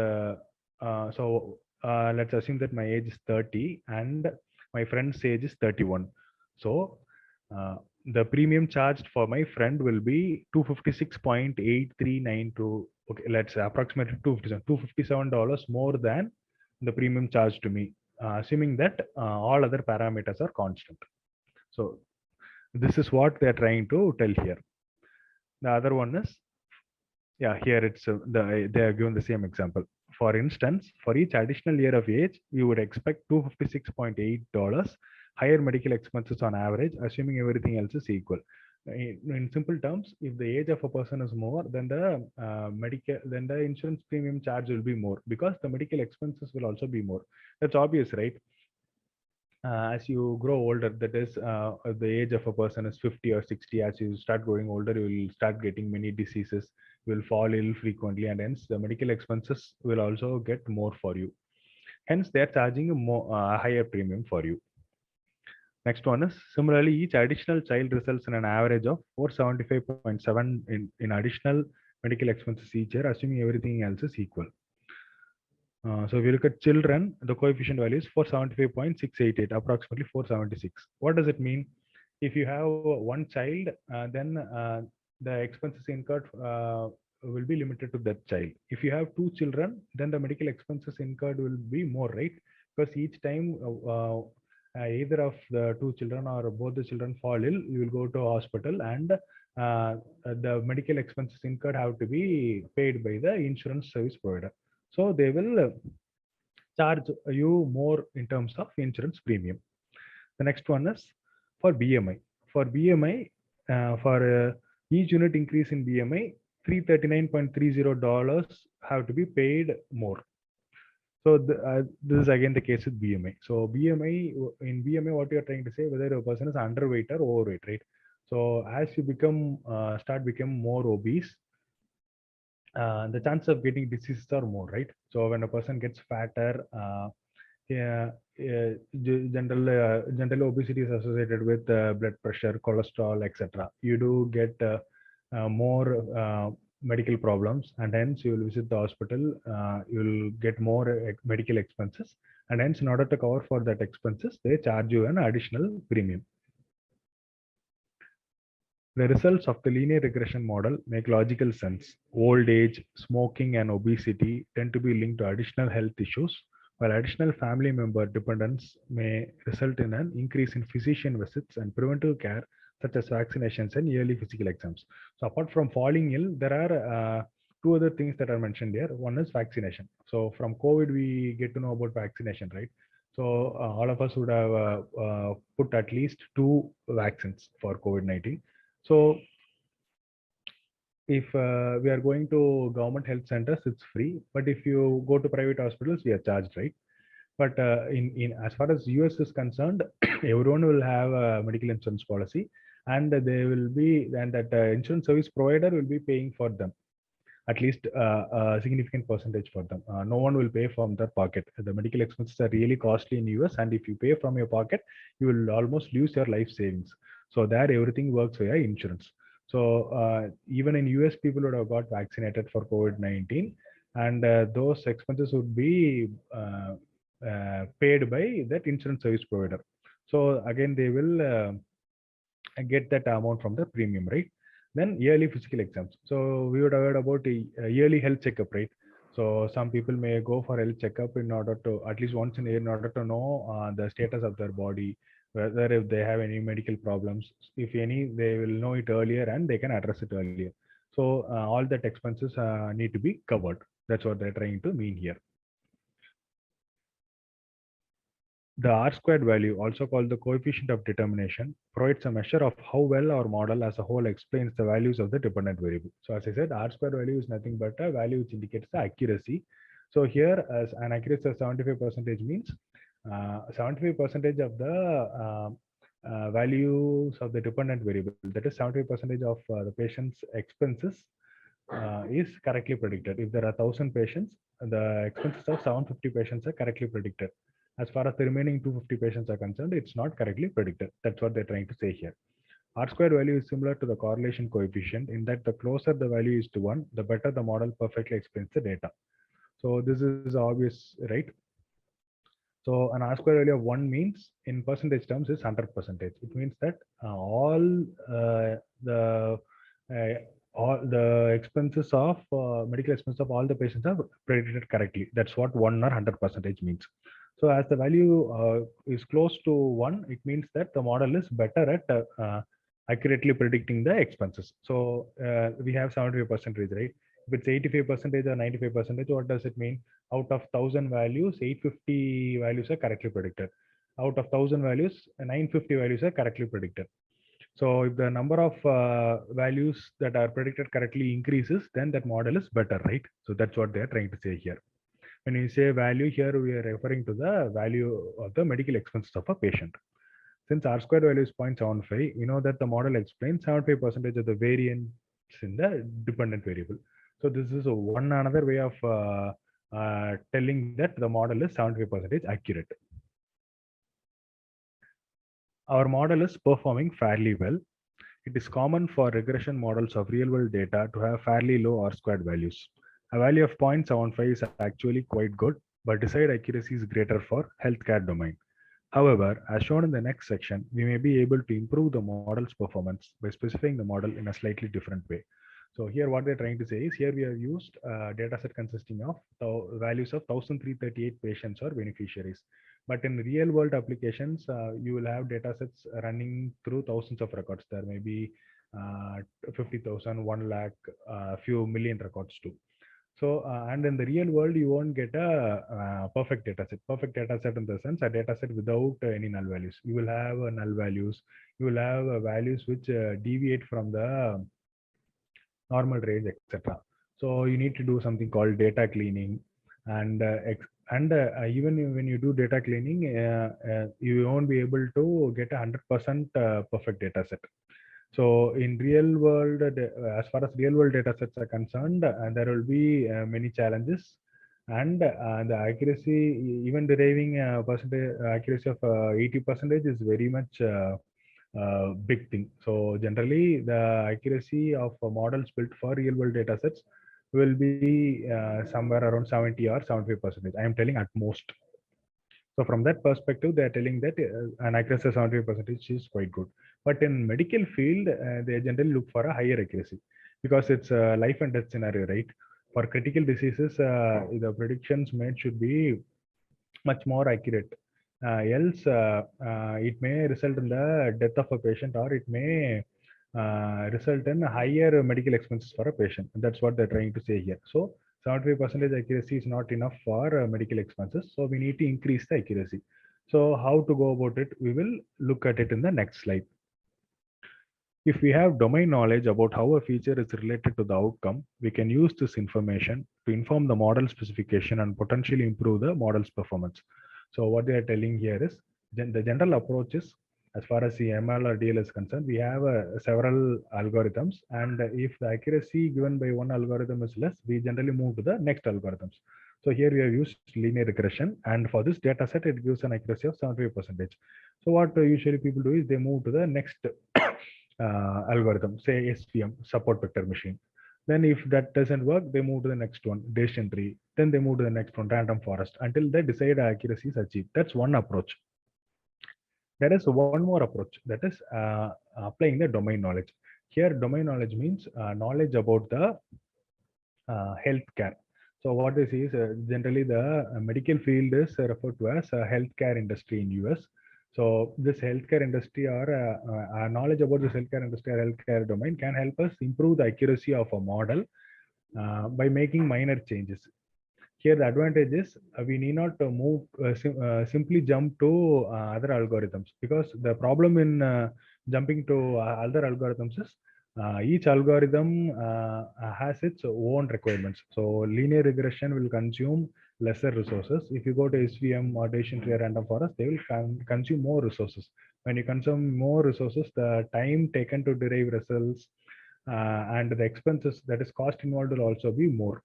assume that my age is 30 and my friend's age is 31. So the premium charged for my friend will be 256.8392. Okay, let's approximate $257 more than the premium charged to me, assuming that all other parameters are constant. So this is what they are trying to tell here. The other one is, yeah, here it's they are given the same example. For instance, for each additional year of age, we would expect $256.8 higher medical expenses on average, assuming everything else is equal. In simple terms, if the age of a person is more, then the insurance premium charge will be more, because the medical expenses will also be more. That's obvious, right? As you grow older, that is, the age of a person is 50 or 60. As you start growing older, you will start getting many diseases, you will fall ill frequently, and hence the medical expenses will also get more for you. Hence, they are charging a higher premium for you. Next one is, similarly, each additional child results in an average of 475.7 in additional medical expenses each year, assuming everything else is equal. So if you look at children, the coefficient value is 475.688, approximately 476. What does it mean? If you have one child, then the expenses incurred will be limited to that child. If you have 2 children, then the medical expenses incurred will be more, right? Because each time either of the 2 children or both the children fall ill, you will go to hospital, and the medical expenses incurred have to be paid by the insurance service provider. So they will charge you more in terms of insurance premium. The next one is for BMI. For BMI, for each unit increase in BMI, $339.30 have to be paid more. So this is again the case with BMI. So in BMI, what you are trying to say, whether a person is underweight or overweight, right? So as you start becoming more obese, the chance of getting diseases are more, right? So when a person gets fatter, general obesity is associated with blood pressure, cholesterol, etc. You do get more medical problems, and hence you will visit the hospital. You will get more medical expenses, and hence in order to cover for that expenses, they charge you an additional premium. The results of the linear regression model make logical sense. Old age, smoking, and obesity tend to be linked to additional health issues, while additional family member dependence may result in an increase in physician visits and preventive care, such as vaccinations and yearly physical exams. So apart from falling ill, there are 2 other things that are mentioned here. One is vaccination. So from COVID, we get to know about vaccination, right? So all of us would have put at least 2 vaccines for COVID-19. So if we are going to government health centers, it's free. But if you go to private hospitals, we are charged, right? But in as far as US is concerned, everyone will have a medical insurance policy, and they will be, and that insurance service provider will be paying for them. at least a significant percentage for them. No one will pay from their pocket. The medical expenses are really costly in US, and if you pay from your pocket, you will almost lose your life savings. So there, everything works via insurance. So even in US, people would have got vaccinated for COVID-19, and those expenses would be paid by that insurance service provider. So again, they will get that amount from the premium, right? Then yearly physical exams. So we would have heard about a yearly health checkup, right? So some people may go for health checkup in order to, at least once in a year, in order to know the status of their body, whether if they have any medical problems. If any, they will know it earlier and they can address it earlier. So all that expenses need to be covered. That's what they're trying to mean here. The R-squared value, also called the coefficient of determination, provides a measure of how well our model as a whole explains the values of the dependent variable. So as I said, R-squared value is nothing but a value which indicates the accuracy. So here, as an accuracy of 75% means 75% of the values of the dependent variable, that is 75% of the patient's expenses is correctly predicted. If there are 1,000 patients, the expenses of 750 patients are correctly predicted. As far as the remaining 250 patients are concerned, it's not correctly predicted. That's what they're trying to say here. R-squared value is similar to the correlation coefficient in that the closer the value is to 1, the better the model perfectly explains the data. So this is obvious, right? So an R-squared value of 1 means in percentage terms is 100%. It means that all the expenses of medical expenses of all the patients are predicted correctly. That's what 1 or 100% means. So as the value is close to 1, it means that the model is better at accurately predicting the expenses. So we have 75%, right? If it's 85% or 95%, what does it mean? Out of 1,000 values, 850 values are correctly predicted. Out of 1,000 values, 950 values are correctly predicted. So if the number of values that are predicted correctly increases, then that model is better, right? So that's what they're trying to say here. When you say value here, we are referring to the value of the medical expenses of a patient. Since R-squared value is 0.75, we know that the model explains 75% of the variance in the dependent variable. So this is one another way of telling that the model is 75% accurate. Our model is performing fairly well. It is common for regression models of real-world data to have fairly low R-squared values. A value of 0.75 is actually quite good, but desired accuracy is greater for healthcare domain. However, as shown in the next section, we may be able to improve the model's performance by specifying the model in a slightly different way. So here what they're trying to say is here we have used a dataset consisting of the values of 1,338 patients or beneficiaries. But in real world applications, you will have datasets running through thousands of records. There may be 50,000, 1 lakh, a few million records too. So, and in the real world, you won't get a perfect dataset. Perfect dataset in the sense a dataset without any null values. You will have null values. You will have values which deviate from the normal range, etc. So you need to do something called data cleaning, and even when you do data cleaning, you won't be able to get 100% perfect dataset. So in real world, as far as real world data sets are concerned, there will be many challenges, and the accuracy, even deriving percentage accuracy of 80% is very much big thing. So generally, the accuracy of models built for real world data sets will be somewhere around 70 or 75%. I am telling at most. So from that perspective, they are telling that an accuracy of 75% is quite good. But in medical field, they generally look for a higher accuracy because it's a life and death scenario, right? For critical diseases, the predictions made should be much more accurate. Else, it may result in the death of a patient, or it may result in higher medical expenses for a patient. And that's what they're trying to say here. So 75% accuracy is not enough for medical expenses. So we need to increase the accuracy. So how to go about it? We will look at it in the next slide. If we have domain knowledge about how a feature is related to the outcome, we can use this information to inform the model specification and potentially improve the model's performance. So what they are telling here is the general approach is as far as the ML or DL is concerned, we have several algorithms, and if the accuracy given by one algorithm is less, we generally move to the next algorithms. So here we have used linear regression, and for this data set, it gives an accuracy of 75%. So what usually people do is they move to the next algorithm, say SVM, support vector machine. Then if that doesn't work, they move to the next one, decision tree. Then they move to the next one, random forest, until the desired accuracy is achieved. That's one approach. There is one more approach, that is applying the domain knowledge. Here, domain knowledge means knowledge about the healthcare. So what this is, generally the medical field is referred to as healthcare industry in US. So this healthcare industry or knowledge about this healthcare industry or healthcare domain can help us improve the accuracy of a model by making minor changes. Here the advantage is we need not move simply jump to other algorithms, because the problem in jumping to other algorithms is each algorithm has its own requirements. So linear regression will consume lesser resources. If you go to SVM or decision tree or random forest, they will consume more resources. When you consume more resources, the time taken to derive results and the expenses, that is cost involved, will also be more.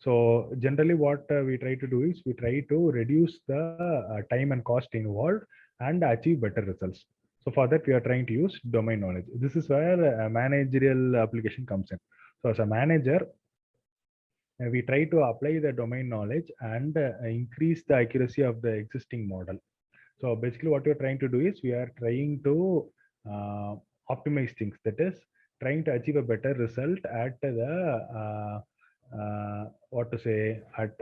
So generally what we try to do is we try to reduce the time and cost involved and achieve better results. So for that, we are trying to use domain knowledge. This is where a managerial application comes in. So as a manager, we try to apply the domain knowledge and increase the accuracy of the existing model. So basically what we're trying to do is we are trying to optimize things. That is, trying to achieve a better result at the what to say, at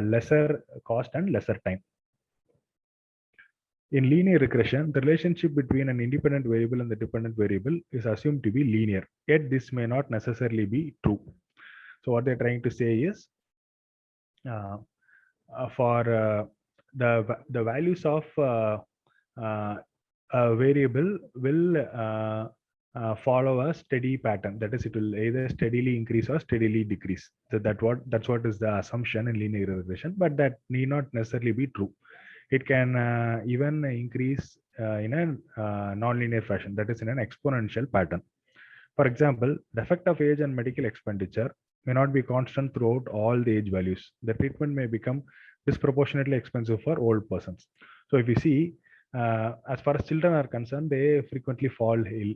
lesser cost and lesser time. In linear regression, the relationship between an independent variable and the dependent variable is assumed to be linear, yet this may not necessarily be true. So what they're trying to say is for the values of a variable will follow a steady pattern. That is, it will either steadily increase or steadily decrease. So that's what is the assumption in linear regression, but that need not necessarily be true. It can even increase in a nonlinear fashion, that is in an exponential pattern. For example, the effect of age and medical expenditure may not be constant throughout all the age values. The treatment may become disproportionately expensive for old persons. So if you see, as far as children are concerned, they frequently fall ill,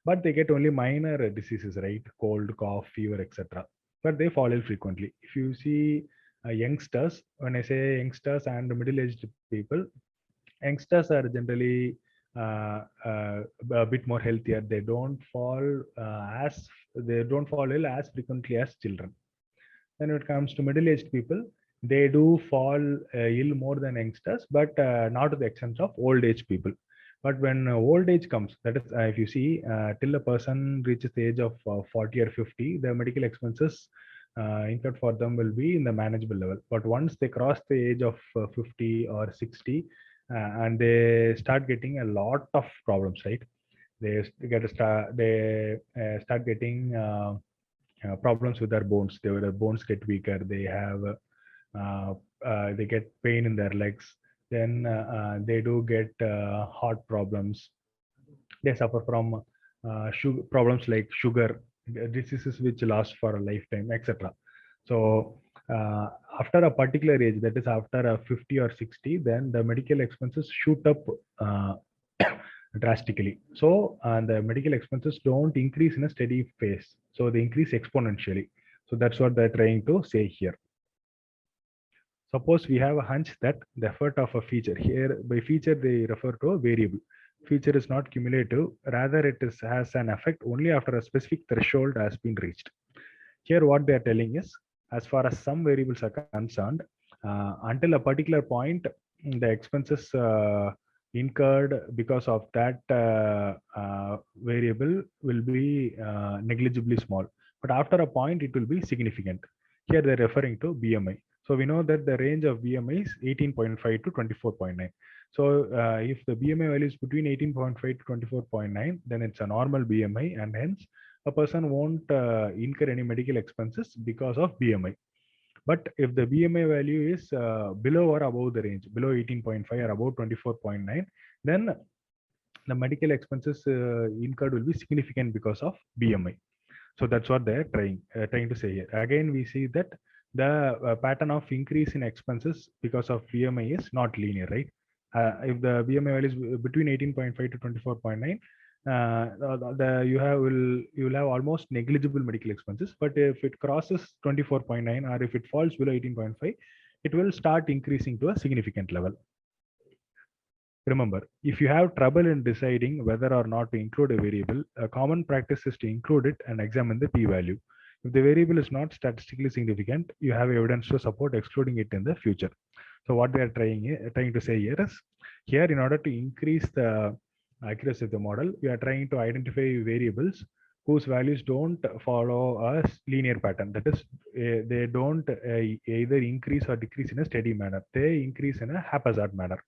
but they get only minor diseases, right? Cold, cough, fever, etc. But they fall ill frequently. If you see youngsters, when I say youngsters and middle-aged people, youngsters are generally a bit more healthier. They don't fall ill as frequently as children. Then when it comes to middle-aged people, they do fall ill more than youngsters, but not to the extent of old age people. But when old age comes, that is, if you see, till a person reaches the age of 40 or 50, the medical expenses incurred for them will be in the manageable level. But once they cross the age of 50 or 60, and they start getting a lot of problems, right? They start getting problems with their bones. Their bones get weaker. They have they get pain in their legs. Then they do get heart problems. They suffer from problems like sugar diseases which last for a lifetime, etc. So after a particular age, that is after 50 or 60, then the medical expenses shoot up drastically. So the medical expenses don't increase in a steady pace. So they increase exponentially. So that's what they're trying to say here. Suppose we have a hunch that the effort of a feature, here by feature they refer to a variable. Feature is not cumulative, rather it has an effect only after a specific threshold has been reached. Here what they are telling is, as far as some variables are concerned, until a particular point, the expenses incurred because of that variable will be negligibly small. But after a point, it will be significant. Here they're referring to BMI. So we know that the range of BMI is 18.5 to 24.9. So if the BMI value is between 18.5 to 24.9, then it's a normal BMI, and hence a person won't incur any medical expenses because of BMI. But if the BMI value is below or above the range, below 18.5 or above 24.9, then the medical expenses incurred will be significant because of BMI. So that's what they're trying to say here. Again, we see that the pattern of increase in expenses because of BMI is not linear, right? If the BMI value is between 18.5 to 24.9, you will have almost negligible medical expenses. But if it crosses 24.9 or if it falls below 18.5, it will start increasing to a significant level. Remember, if you have trouble in deciding whether or not to include a variable, a common practice is to include it and examine the p-value. If the variable is not statistically significant, you have evidence to support excluding it in the future. So what they are trying to say here is, here in order to increase the accuracy of the model, we are trying to identify variables whose values don't follow a linear pattern. That is, they don't either increase or decrease in a steady manner. They increase in a haphazard manner.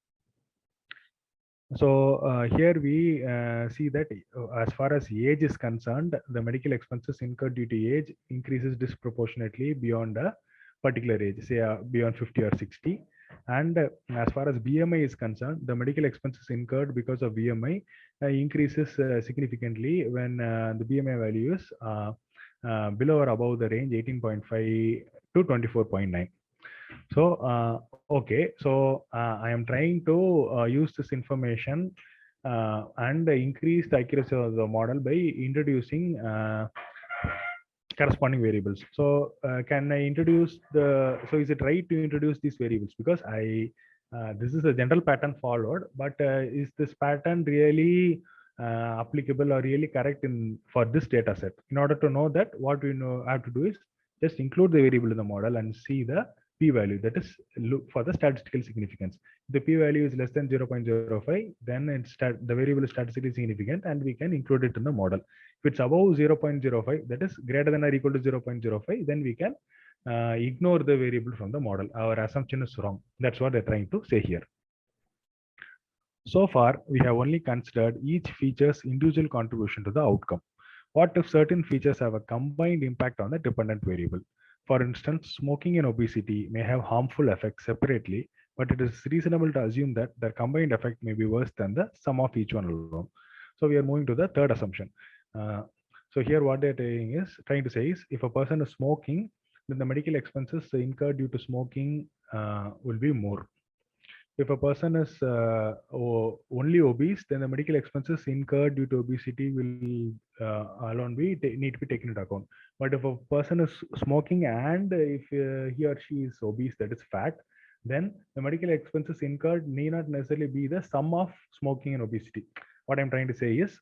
So here we see that as far as age is concerned, the medical expenses incurred due to age increases disproportionately beyond a particular age, say beyond 50 or 60. And as far as BMI is concerned, the medical expenses incurred because of BMI increases significantly when the BMI value is below or above the range 18.5 to 24.9. So okay, so I am trying to use this information and increase the accuracy of the model by introducing corresponding variables. So can I introduce so is it right to introduce these variables? Because this is a general pattern followed, but is this pattern really applicable or really correct for this data set? In order to know that, what we have to do is just include the variable in the model and see the p-value, that is, look for the statistical significance. If the p-value is less than 0.05, then the variable is statistically significant and we can include it in the model. If it's above 0.05, that is greater than or equal to 0.05, then we can ignore the variable from the model. Our assumption is wrong. That's what they're trying to say here. So far, we have only considered each feature's individual contribution to the outcome. What if certain features have a combined impact on the dependent variable? For instance, smoking and obesity may have harmful effects separately, but it is reasonable to assume that their combined effect may be worse than the sum of each one alone. So we are moving to the third assumption. So here what they're trying to say is, if a person is smoking, then the medical expenses incurred due to smoking will be more. If a person is only obese, then the medical expenses incurred due to obesity will alone need to be taken into account. But if a person is smoking and if he or she is obese, that is fat, then the medical expenses incurred need not necessarily be the sum of smoking and obesity. What I'm trying to say is,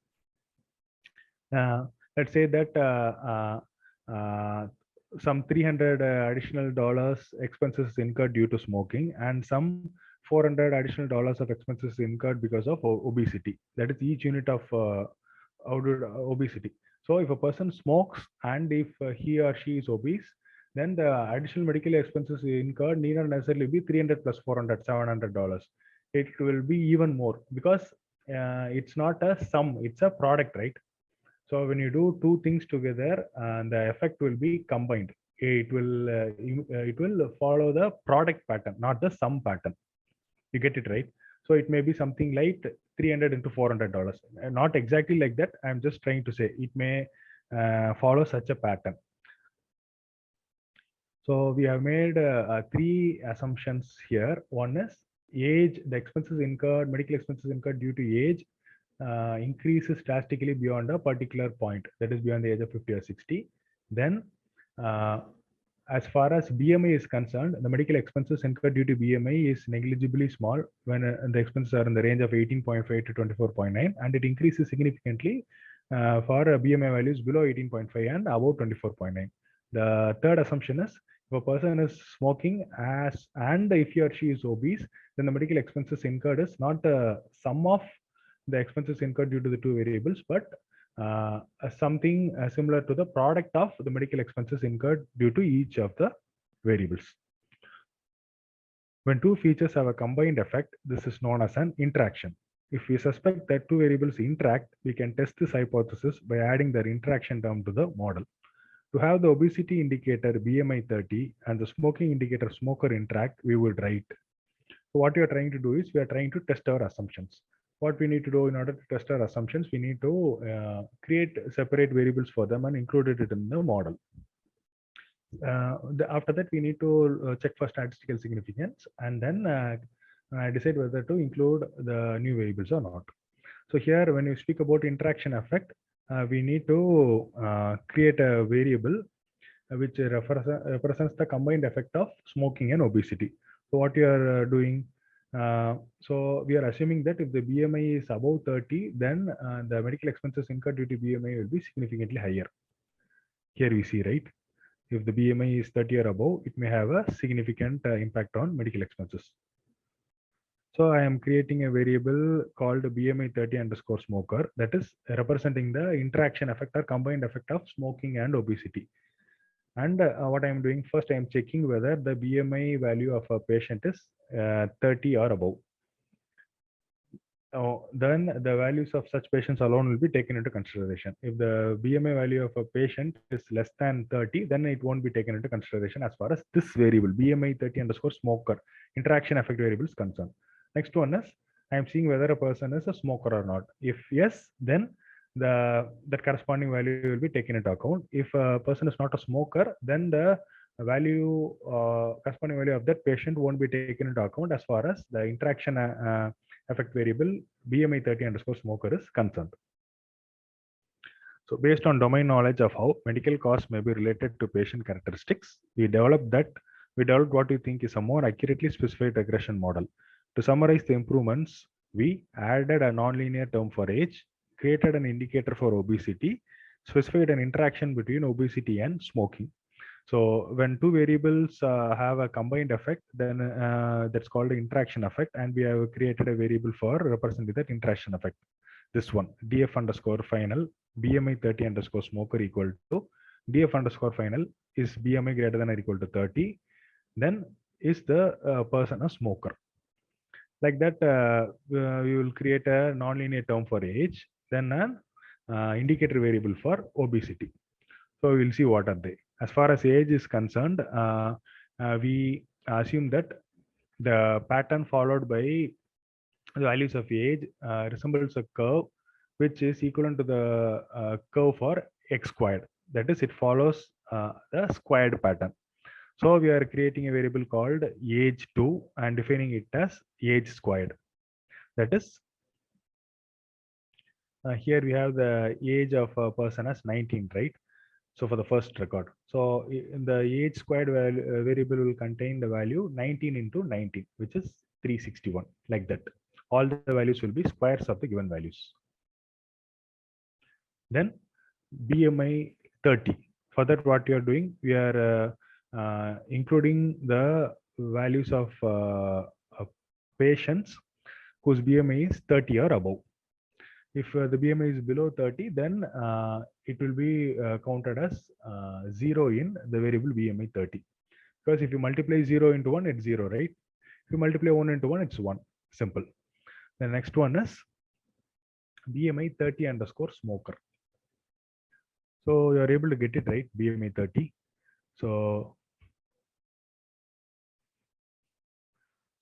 let's say that some $300 additional expenses incurred due to smoking and some $400 additional of expenses incurred because of obesity. That is each unit of obesity. So if a person smokes and if he or she is obese, then the additional medical expenses incurred need not necessarily be 300 plus 400, $700. It will be even more because it's not a sum, it's a product, right? So when you do two things together, the effect will be combined. It will follow the product pattern, not the sum pattern. You get it right? So it may be something like 300 into $400. Not exactly like that. I'm just trying to say it may follow such a pattern. So we have made three assumptions here. One is age, the expenses incurred, medical expenses incurred due to age increases statistically beyond a particular point, that is beyond the age of 50 or 60. Then as far as BMI is concerned, the medical expenses incurred due to BMI is negligibly small when the expenses are in the range of 18.5 to 24.9, and it increases significantly for BMI values below 18.5 and above 24.9. The third assumption is, if a person is smoking and if he or she is obese, then the medical expenses incurred is not the sum of the expenses incurred due to the two variables, but something similar to the product of the medical expenses incurred due to each of the variables. When two features have a combined effect, this is known as an interaction. If we suspect that two variables interact, we can test this hypothesis by adding their interaction term to the model. To have the obesity indicator BMI 30 and the smoking indicator smoker interact, we would write. So what we are trying to do is we are trying to test our assumptions. what we need to do in order to test our assumptions, we need to create separate variables for them and included it in the model. After that, we need to check for statistical significance and then decide whether to include the new variables or not. So here, when you speak about interaction effect, we need to create a variable which represents the combined effect of smoking and obesity. So what you are doing, so we are assuming that if the BMI is above 30, then the medical expenses incurred due to BMI will be significantly higher. Here we see, right? If the BMI is 30 or above, it may have a significant impact on medical expenses. So I am creating a variable called BMI 30 underscore smoker that is representing the interaction effect or combined effect of smoking and obesity. And what I am doing first, I am checking whether the BMI value of a patient is 30 or above. Then the values of such patients alone will be taken into consideration. If the BMI value of a patient is less than 30, then it won't be taken into consideration as far as this variable BMI 30 underscore smoker interaction effect variable is concerned. Next one is I am seeing whether a person is a smoker or not. If yes, then that corresponding value will be taken into account. If a person is not a smoker, then the value corresponding value of that patient won't be taken into account as far as the interaction effect variable BMI 30 underscore smoker is concerned. So based on domain knowledge of how medical costs may be related to patient characteristics, we developed what we think is a more accurately specified regression model. To summarize the improvements, we added a nonlinear term for age, created an indicator for obesity, specified an interaction between obesity and smoking. So when two variables have a combined effect, then that's called the interaction effect, and we have created a variable for representing that interaction effect. This one, df underscore final BMI 30 underscore smoker equal to df underscore final is BMI greater than or equal to 30, then is the person a smoker. Like that, we will create a nonlinear term for age, then an indicator variable for obesity. So we will see what are they. As far as age is concerned, we assume that the pattern followed by the values of age resembles a curve which is equivalent to the curve for x squared. That is, it follows the squared pattern. So we are creating a variable called age2 and defining it as age squared. That is, here we have the age of a person as 19, right? So for the first record, so the age squared variable will contain the value 19 into 19, which is 361, like that. All the values will be squares of the given values. Then BMI 30. For that, what you are doing, we are including the values of patients whose BMI is 30 or above. If the BMI is below 30, then it will be counted as 0 in the variable BMI 30. Because if you multiply 0 into 1, it's 0, right? If you multiply 1 into 1, it's 1. Simple. The next one is BMI 30 underscore smoker. So you're able to get it right, BMI 30. So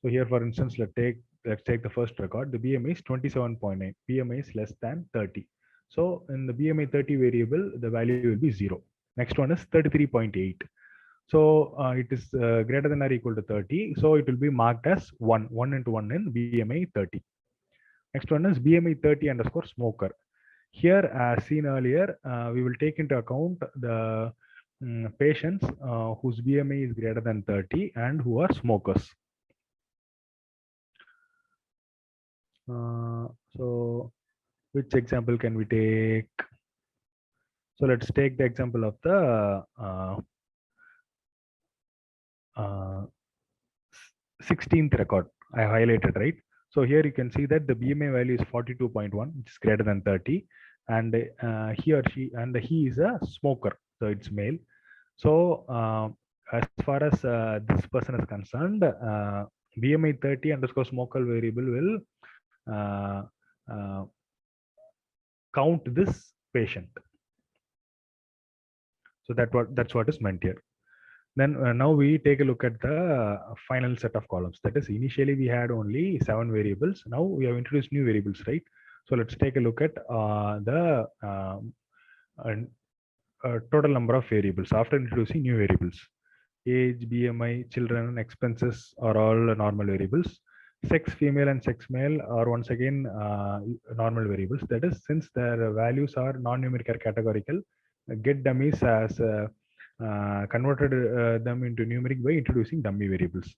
here, for instance, let's take the first record. The BMI is 27.9. BMI is less than 30. So in the BMI 30 variable, the value will be 0. Next one is 33.8. So it is greater than or equal to 30. So it will be marked as 1. 1 into 1 in BMI 30. Next one is BMI 30 underscore smoker. Here, as seen earlier, we will take into account the patients whose BMI is greater than 30 and who are smokers. So which example can we take? So let's take the example of the 16th record I highlighted, right? So here you can see that the BMI value is 42.1, which is greater than 30, and he or she and he is a smoker, so it's male. So as far as this person is concerned, BMI 30 underscore smoker variable will count this patient. So that's what is meant here. Then now we take a look at the final set of columns. That is, initially we had only 7 variables. Now we have introduced new variables, right? So let's take a look at the total number of variables after introducing new variables. Age, BMI, children, expenses are all normal variables. Sex, female and sex male are once again normal variables. That is, since their values are non-numerical categorical, get dummies as converted them into numeric by introducing dummy variables.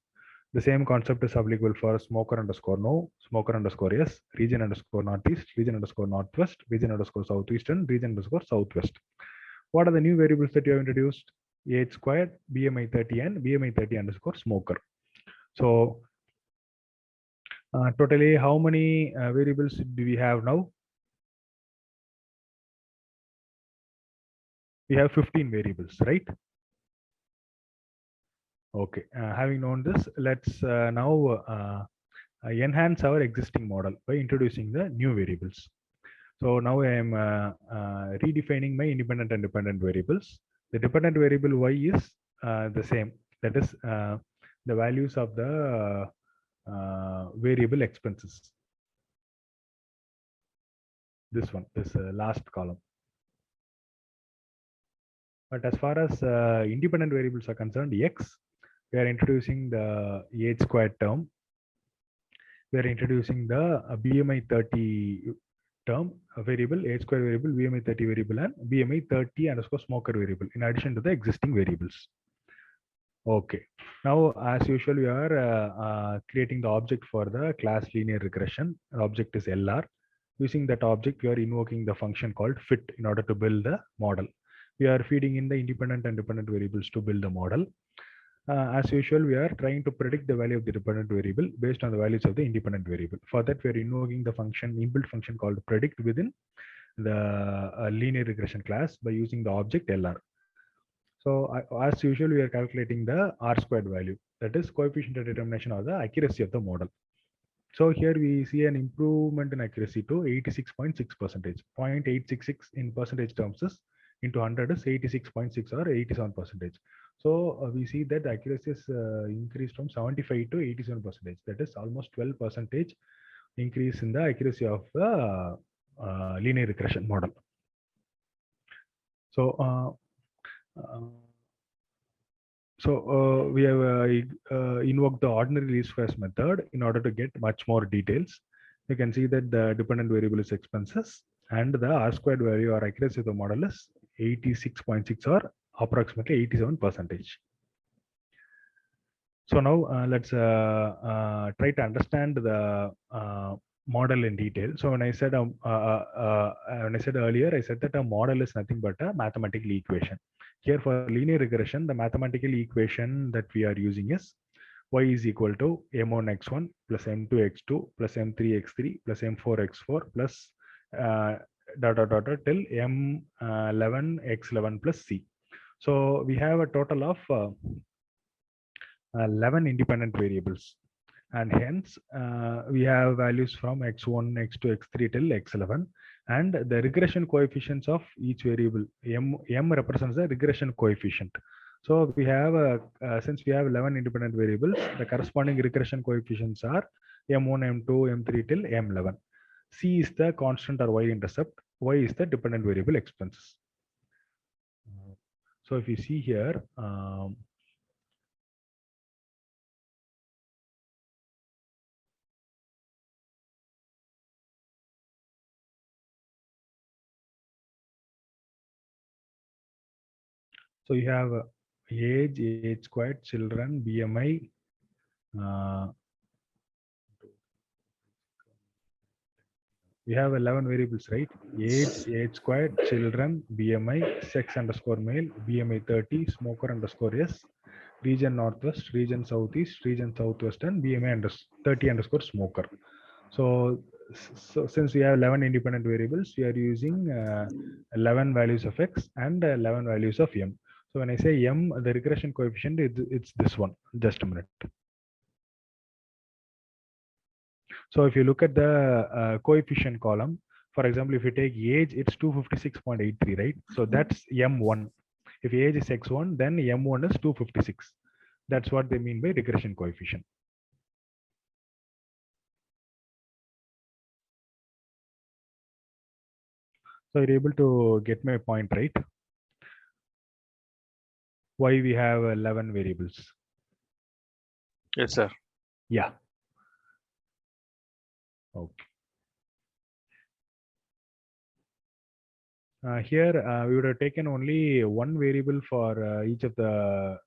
The same concept is applicable for smoker underscore no, smoker underscore yes, region underscore northeast, region underscore northwest, region underscore southeast, and region underscore southwest. What are the new variables that you have introduced? Age squared, BMI 30, and BMI 30 underscore smoker. So totally, how many variables do we have now? We have 15 variables, right? Okay, having known this, let's now enhance our existing model by introducing the new variables. So now I am redefining my independent and dependent variables. The dependent variable y is the same. That is the values of the variable expenses. This one, this last column. But as far as independent variables are concerned, x, we are introducing the age squared term. We are introducing the BMI 30 term, a variable, age square variable, BMI 30 variable, and BMI 30 underscore smoker variable in addition to the existing variables. Okay, now as usual, we are creating the object for the class linear regression. The object is LR. Using that object, we are invoking the function called fit in order to build the model. We are feeding in the independent and dependent variables to build the model. As usual, we are trying to predict the value of the dependent variable based on the values of the independent variable. For that, we are invoking the function, inbuilt function called predict within the linear regression class by using the object LR. So as usual, we are calculating the R squared value, that is coefficient of determination or the accuracy of the model. So here we see an improvement in accuracy to 86.6%. 0.866 in percentage terms is into 100 is 86.6 or 87%. So we see that the accuracy is increased from 75 to 87%. That is almost 12% increase in the accuracy of the linear regression model. So we have invoked the ordinary least squares method in order to get much more details. You can see that the dependent variable is expenses and the R squared value or accuracy of the model is 86.6 or approximately 87%. So now let's try to understand the model in detail. So when I said earlier, I said that a model is nothing but a mathematical equation. Here for linear regression, the mathematical equation that we are using is y is equal to m1 x1 plus m2 x2 plus m3 x3 plus m4 x4 plus till m11 x11 plus c. So we have a total of 11 independent variables, and hence we have values from x1, x2, x3 till x11, and the regression coefficients of each variable. M represents the regression coefficient. So we have since we have 11 independent variables, the corresponding regression coefficients are m1, m2, m3 till m11. C is the constant or y-intercept. Y is the dependent variable expenses. So if you see here, so you have age, age squared, children, BMI, we have 11 variables, right? Age, age squared, children, BMI, sex underscore male, BMI 30, smoker underscore yes, region northwest, region southeast, region southwest, and BMI 30 underscore smoker. So since we have 11 independent variables, we are using 11 values of x and 11 values of m. So when I say m, the regression coefficient, it's this one. Just a minute. So if you look at the coefficient column, for example, if you take age, it's 256.83, right? So that's m1. If age is x1, then m1 is 256. That's what they mean by regression coefficient. So you're able to get my point, right? Why we have 11 variables? Yes, sir. Yeah. Okay. Here we would have taken only one variable for each of the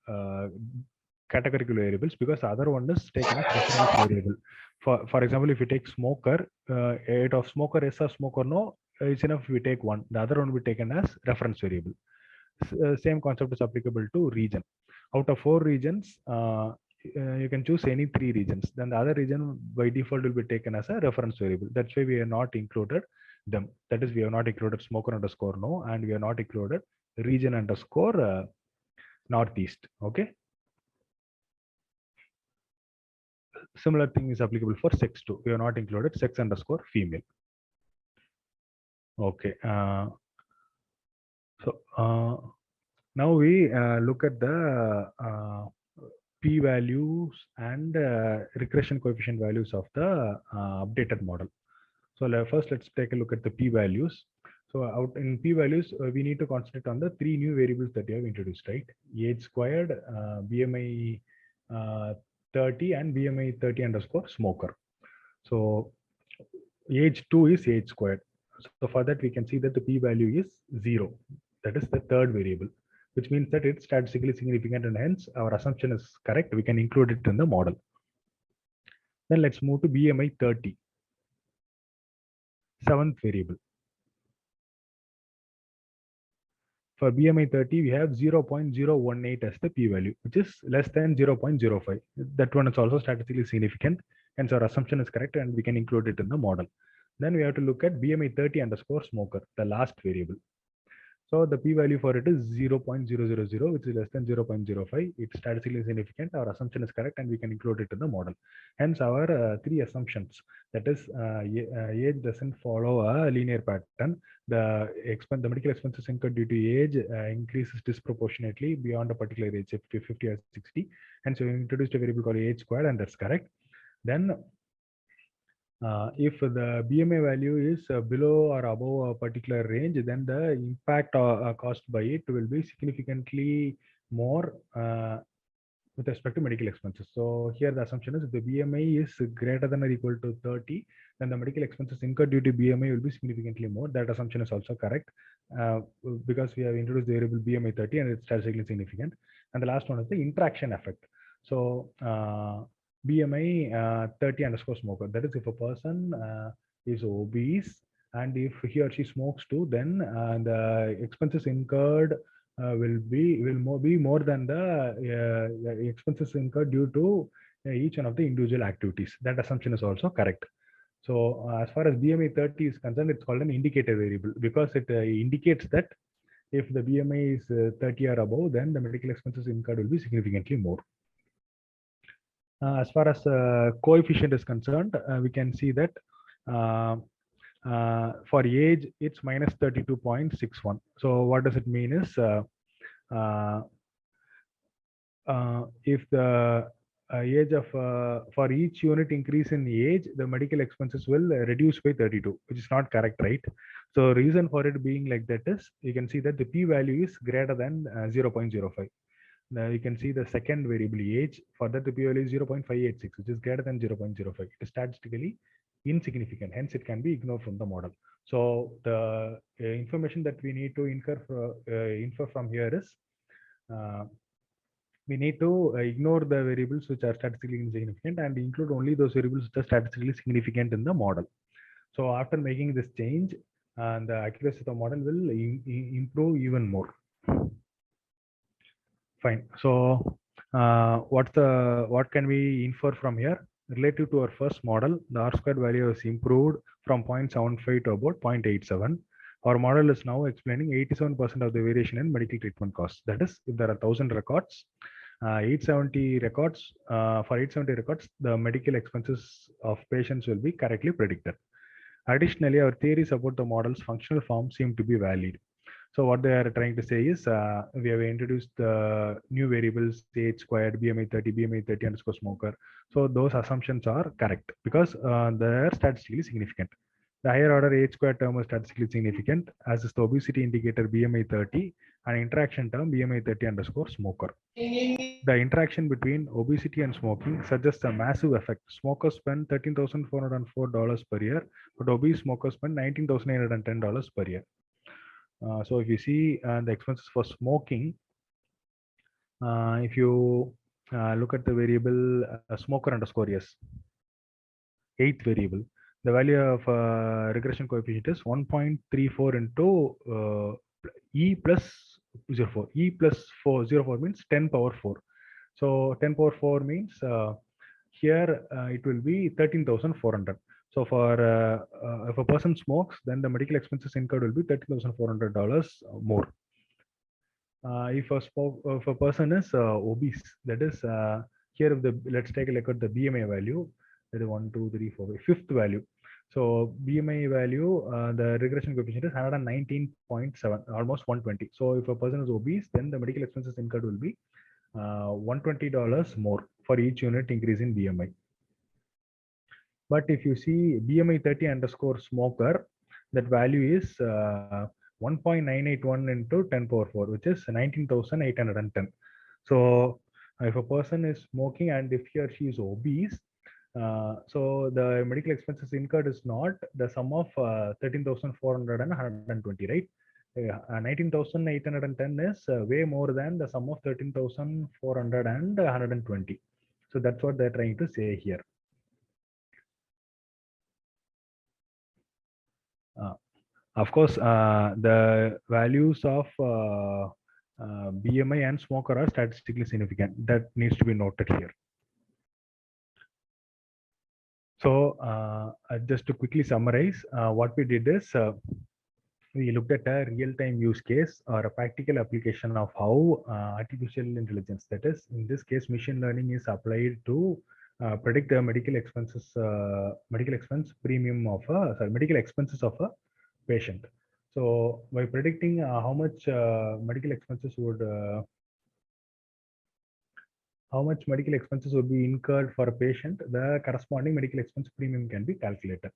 categorical variables, because the other one is taken as reference variable. For example, if you take smoker, it of smoker yes or smoker no, it's enough if we take one. The other one will be taken as reference variable. Same concept is applicable to region. Out of 4 regions, you can choose any 3 regions. Then the other region by default will be taken as a reference variable. That's why we are not included them. That is, we have not included smoker underscore no, and we are not included region underscore northeast. Okay. Similar thing is applicable for sex too. We have not included sex underscore female. Okay. Now we look at the p-values and regression coefficient values of the updated model. So first, let's take a look at the p-values. So out in p-values, we need to concentrate on the 3 new variables that you have introduced, right? Age squared, BMI 30, and BMI 30 underscore smoker. So age 2 is age squared. So for that, we can see that the p-value is 0. That is the third variable, which means that it's statistically significant, and hence our assumption is correct. We can include it in the model. Then let's move to BMI 30, 7th variable. For BMI 30, we have 0.018 as the p-value, which is less than 0.05. That one is also statistically significant, hence our assumption is correct, and we can include it in the model. Then we have to look at BMI 30 underscore smoker, the last variable. So the p-value for it is 0.000, which is less than 0.05. It's statistically significant. Our assumption is correct, and we can include it in the model. Hence, our 3 assumptions, that is, age doesn't follow a linear pattern. The medical expenses incurred due to age increases disproportionately beyond a particular age, 50 or 60. Hence, we introduced a variable called age squared, and that's correct. Then if the BMI value is below or above a particular range, then the impact caused by it will be significantly more with respect to medical expenses. So here the assumption is if the BMI is greater than or equal to 30, then the medical expenses incurred due to BMI will be significantly more. That assumption is also correct because we have introduced the variable BMI 30 and it's statistically significant. And the last one is the interaction effect. So BMI 30 underscore smoker. That is, if a person is obese and if he or she smokes too, then the expenses incurred will be more than the expenses incurred due to each one of the individual activities. That assumption is also correct. So as far as BMI 30 is concerned, it's called an indicator variable because it indicates that if the BMI is 30 or above, then the medical expenses incurred will be significantly more. As far as coefficient is concerned, we can see that for age, it's minus 32.61. So what does it mean is if the age of for each unit increase in age, the medical expenses will reduce by 32, which is not correct, right? So reason for it being like that is you can see that the p-value is greater than 0.05. Now you can see the second variable age. For that, the p-value is 0.586, which is greater than 0.05. It is statistically insignificant. Hence, it can be ignored from the model. So the information that we need to infer from here is we need to ignore the variables which are statistically insignificant and include only those variables which are statistically significant in the model. So after making this change, the accuracy of the model will improve even more. Fine. So what can we infer from here? Relative to our first model, the R-squared value is improved from 0.75 to about 0.87. Our model is now explaining 87% of the variation in medical treatment costs. That is, if there are 1,000 records, 870 records, for 870 records, the medical expenses of patients will be correctly predicted. Additionally, our theories about the model's functional form seem to be valid. So what they are trying to say is we have introduced the new variables age squared, BMI 30 underscore smoker. So those assumptions are correct because they are statistically significant. The higher order age squared term is statistically significant, as is the obesity indicator BMI 30 and interaction term BMI 30 underscore smoker. The interaction between obesity and smoking suggests a massive effect. Smokers spend $13,404 per year, but obese smokers spend $19,810 per year. So if you see the expenses for smoking, if you look at the variable smoker underscore yes, eighth variable, the value of regression coefficient is 1.34 into e plus 04. E plus 04 means 10 power 4. So 10 power 4 means here it will be 13,400. So for if a person smokes, then the medical expenses incurred will be $13,400 more. If a person is obese, that is here if the let's take a look at the BMI value. That is 1, 2, 3, 4, fifth value. So BMI value, the regression coefficient is 119.7, almost 120. So if a person is obese, then the medical expenses incurred will be $120 more for each unit increase in BMI. But if you see BMI 30 underscore smoker, that value is 1.981 into 10 power 4, which is 19,810. So if a person is smoking and if he or she is obese, so the medical expenses incurred is not the sum of 13,400 and 120, right? 19,810 is way more than the sum of 13,400 and 120. So that's what they're trying to say here. Of course, the values of BMI and smoker are statistically significant. That needs to be noted here. So just to quickly summarize, what we did is we looked at a real-time use case or a practical application of how artificial intelligence, that is, in this case, machine learning is applied to predict the medical expenses, medical expense premium of medical expenses of a patient. So by predicting how much medical expenses would be incurred for a patient, the corresponding medical expense premium can be calculated.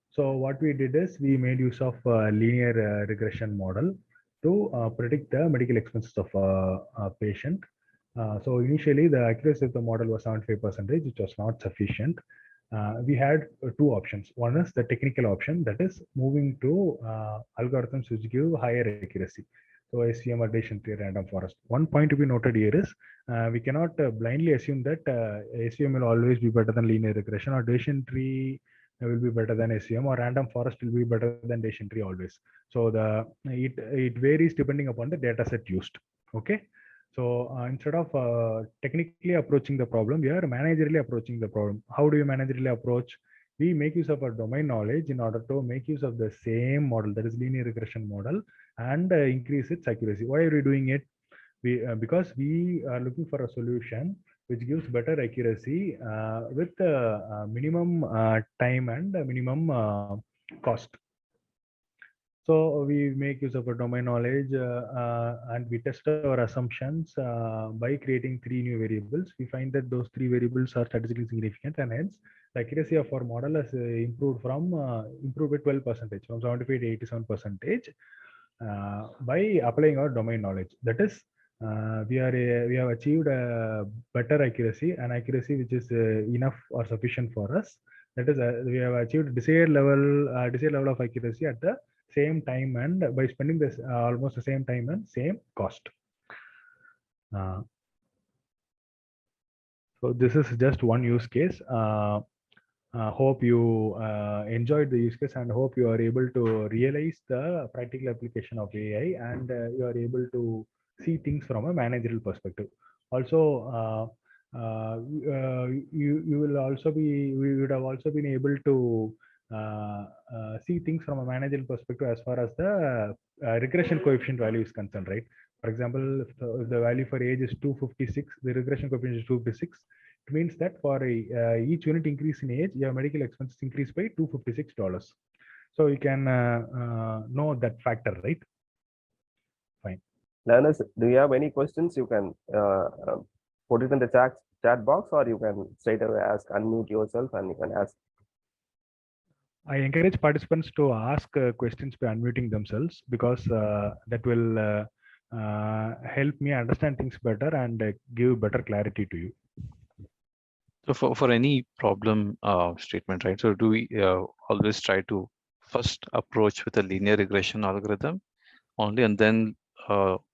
So what we did is we made use of a linear regression model to predict the medical expenses of a patient. So initially the accuracy of the model was 75%, which was not sufficient. We had two options. One is the technical option, that is moving to algorithms which give higher accuracy. So SVM or Bayesian tree random forest. One point to be noted here is we cannot blindly assume that SVM will always be better than linear regression, or Bayesian tree will be better than SVM, or random forest will be better than Bayesian tree always. So it varies depending upon the data set used. Okay. So instead of technically approaching the problem, we are managerially approaching the problem. How do you managerially approach? We make use of our domain knowledge in order to make use of the same model, that is linear regression model, and increase its accuracy. Why are we doing it? Because we are looking for a solution which gives better accuracy with minimum time and minimum cost. So we make use of a domain knowledge and we test our assumptions by creating 3 new variables. We find that those 3 variables are statistically significant, and hence the accuracy of our model has improved by 12%, from 75 to 87% by applying our domain knowledge. That is, we have achieved a better accuracy, an accuracy which is enough or sufficient for us. That is, we have achieved desired level of accuracy at the same time and by spending this almost the same time and same cost. So this is just one use case. Hope you enjoyed the use case and hope you are able to realize the practical application of AI and you are able to see things from a managerial perspective. Also, we would have also been able to see things from a managerial perspective as far as the regression coefficient value is concerned, right? For example, if the value for age is 256, the regression coefficient is 256. It means that for each unit increase in age, your medical expenses increase by $256. So you can know that factor, right? Learners, do you have any questions? You can put it in the chat box, or you can straight away ask, unmute yourself, and you can ask. I encourage participants to ask questions by unmuting themselves, because that will help me understand things better and give better clarity to you. So for any problem statement, right? So do we always try to first approach with a linear regression algorithm only, and then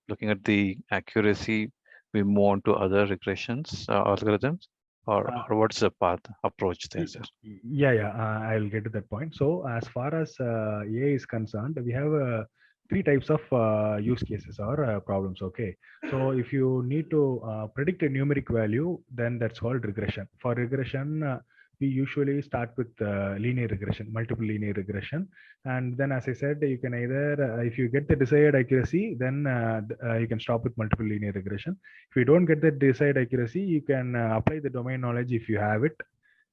looking at the accuracy, we move on to other regressions algorithms, or what's the path approach there, sir? Yeah, I'll get to that point. So as far as AI is concerned, we have three types of use cases or problems. Okay, so if you need to predict a numeric value, then that's called regression. For regression, we usually start with linear regression, multiple linear regression, and then, as I said, you can either if you get the desired accuracy, then you can stop with multiple linear regression. If you don't get the desired accuracy, you can apply the domain knowledge if you have it.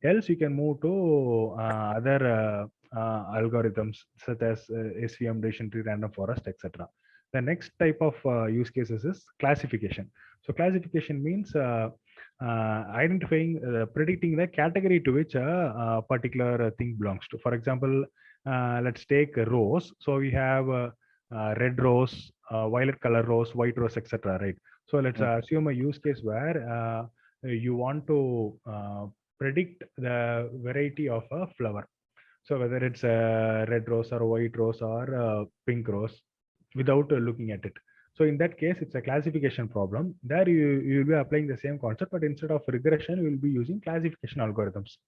Else, you can move to other algorithms such as SVM, decision tree, random forest, etc. The next type of use cases is classification. So classification means identifying, predicting the category to which a particular thing belongs to. For example, let's take rows. So we have red rose, violet color rose, white rose, etc. Right? So let's assume a use case where you want to predict the variety of a flower. So whether it's a red rose or a white rose or a pink rose, without looking at it. So in that case, it's a classification problem. There you will be applying the same concept, but instead of regression, you will be using classification algorithms.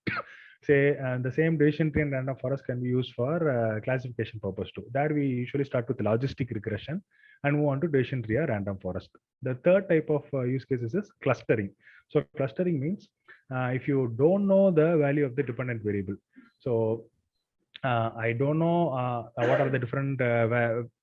Say the same decision tree and random forest can be used for classification purpose too. There we usually start with logistic regression and move on to decision tree or random forest. The third type of use cases is clustering. So clustering means if you don't know the value of the dependent variable. So I don't know what are the different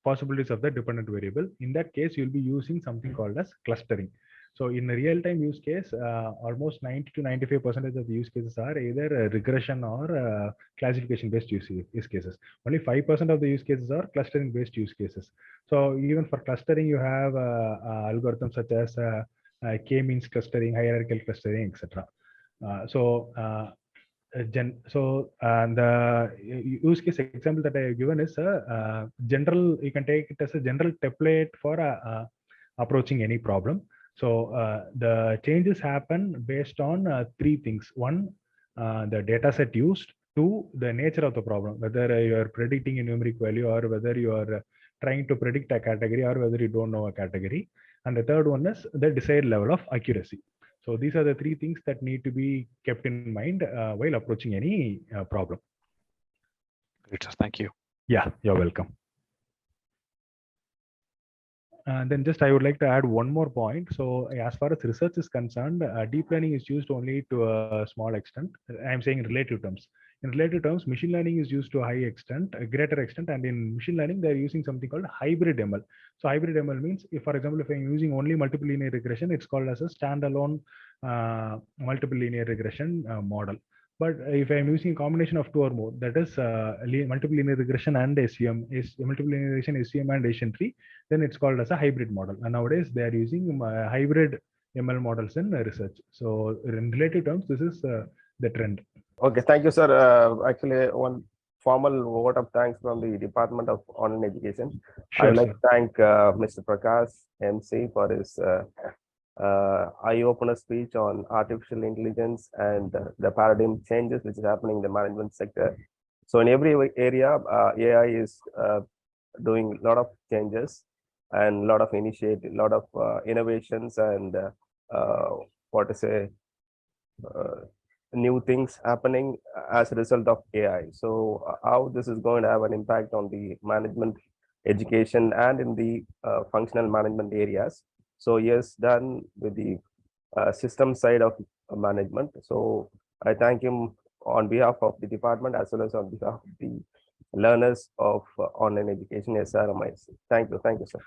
possibilities of the dependent variable. In that case, you'll be using something called as clustering. So in a real-time use case, almost 90 to 95% of the use cases are either regression or classification-based use cases. Only 5% of the use cases are clustering-based use cases. So even for clustering, you have algorithms such as k-means clustering, hierarchical clustering, etc. The use case example that I have given is a general. You can take it as a general template for approaching any problem. So the changes happen based on three things. One, the data set used. Two, the nature of the problem, whether you are predicting a numeric value or whether you are trying to predict a category or whether you don't know a category. And the third one is the desired level of accuracy. So these are the three things that need to be kept in mind while approaching any problem. Great, sir. Thank you. Yeah, you're welcome. And then just I would like to add one more point. So as far as research is concerned, deep learning is used only to a small extent. I'm saying in relative terms. In relative terms, machine learning is used to a high extent, a greater extent. And in machine learning, they're using something called hybrid ML. So hybrid ML means, if, for example, if I'm using only multiple linear regression, it's called as a standalone multiple linear regression model. But if I'm using a combination of two or more, that is multiple linear regression and SVM, multiple linear regression, SVM and decision tree, then it's called as a hybrid model. And nowadays they are using hybrid ML models in research. So in relative terms, this is the trend. Okay, thank you, sir. Actually, one formal vote of thanks from the Department of Online Education. Sure, I'd like to thank Mr. Prakash MC for his eye-opener speech on artificial intelligence and the paradigm changes which is happening in the management sector. So in every area, AI is doing a lot of changes and a lot of initiative, a lot of innovations and what to say, new things happening as a result of AI. So how this is going to have an impact on the management, education, and in the functional management areas. So yes, done with the system side of management. So I thank him on behalf of the department as well as on behalf of the learners of online education, SRMIC. Thank you, sir.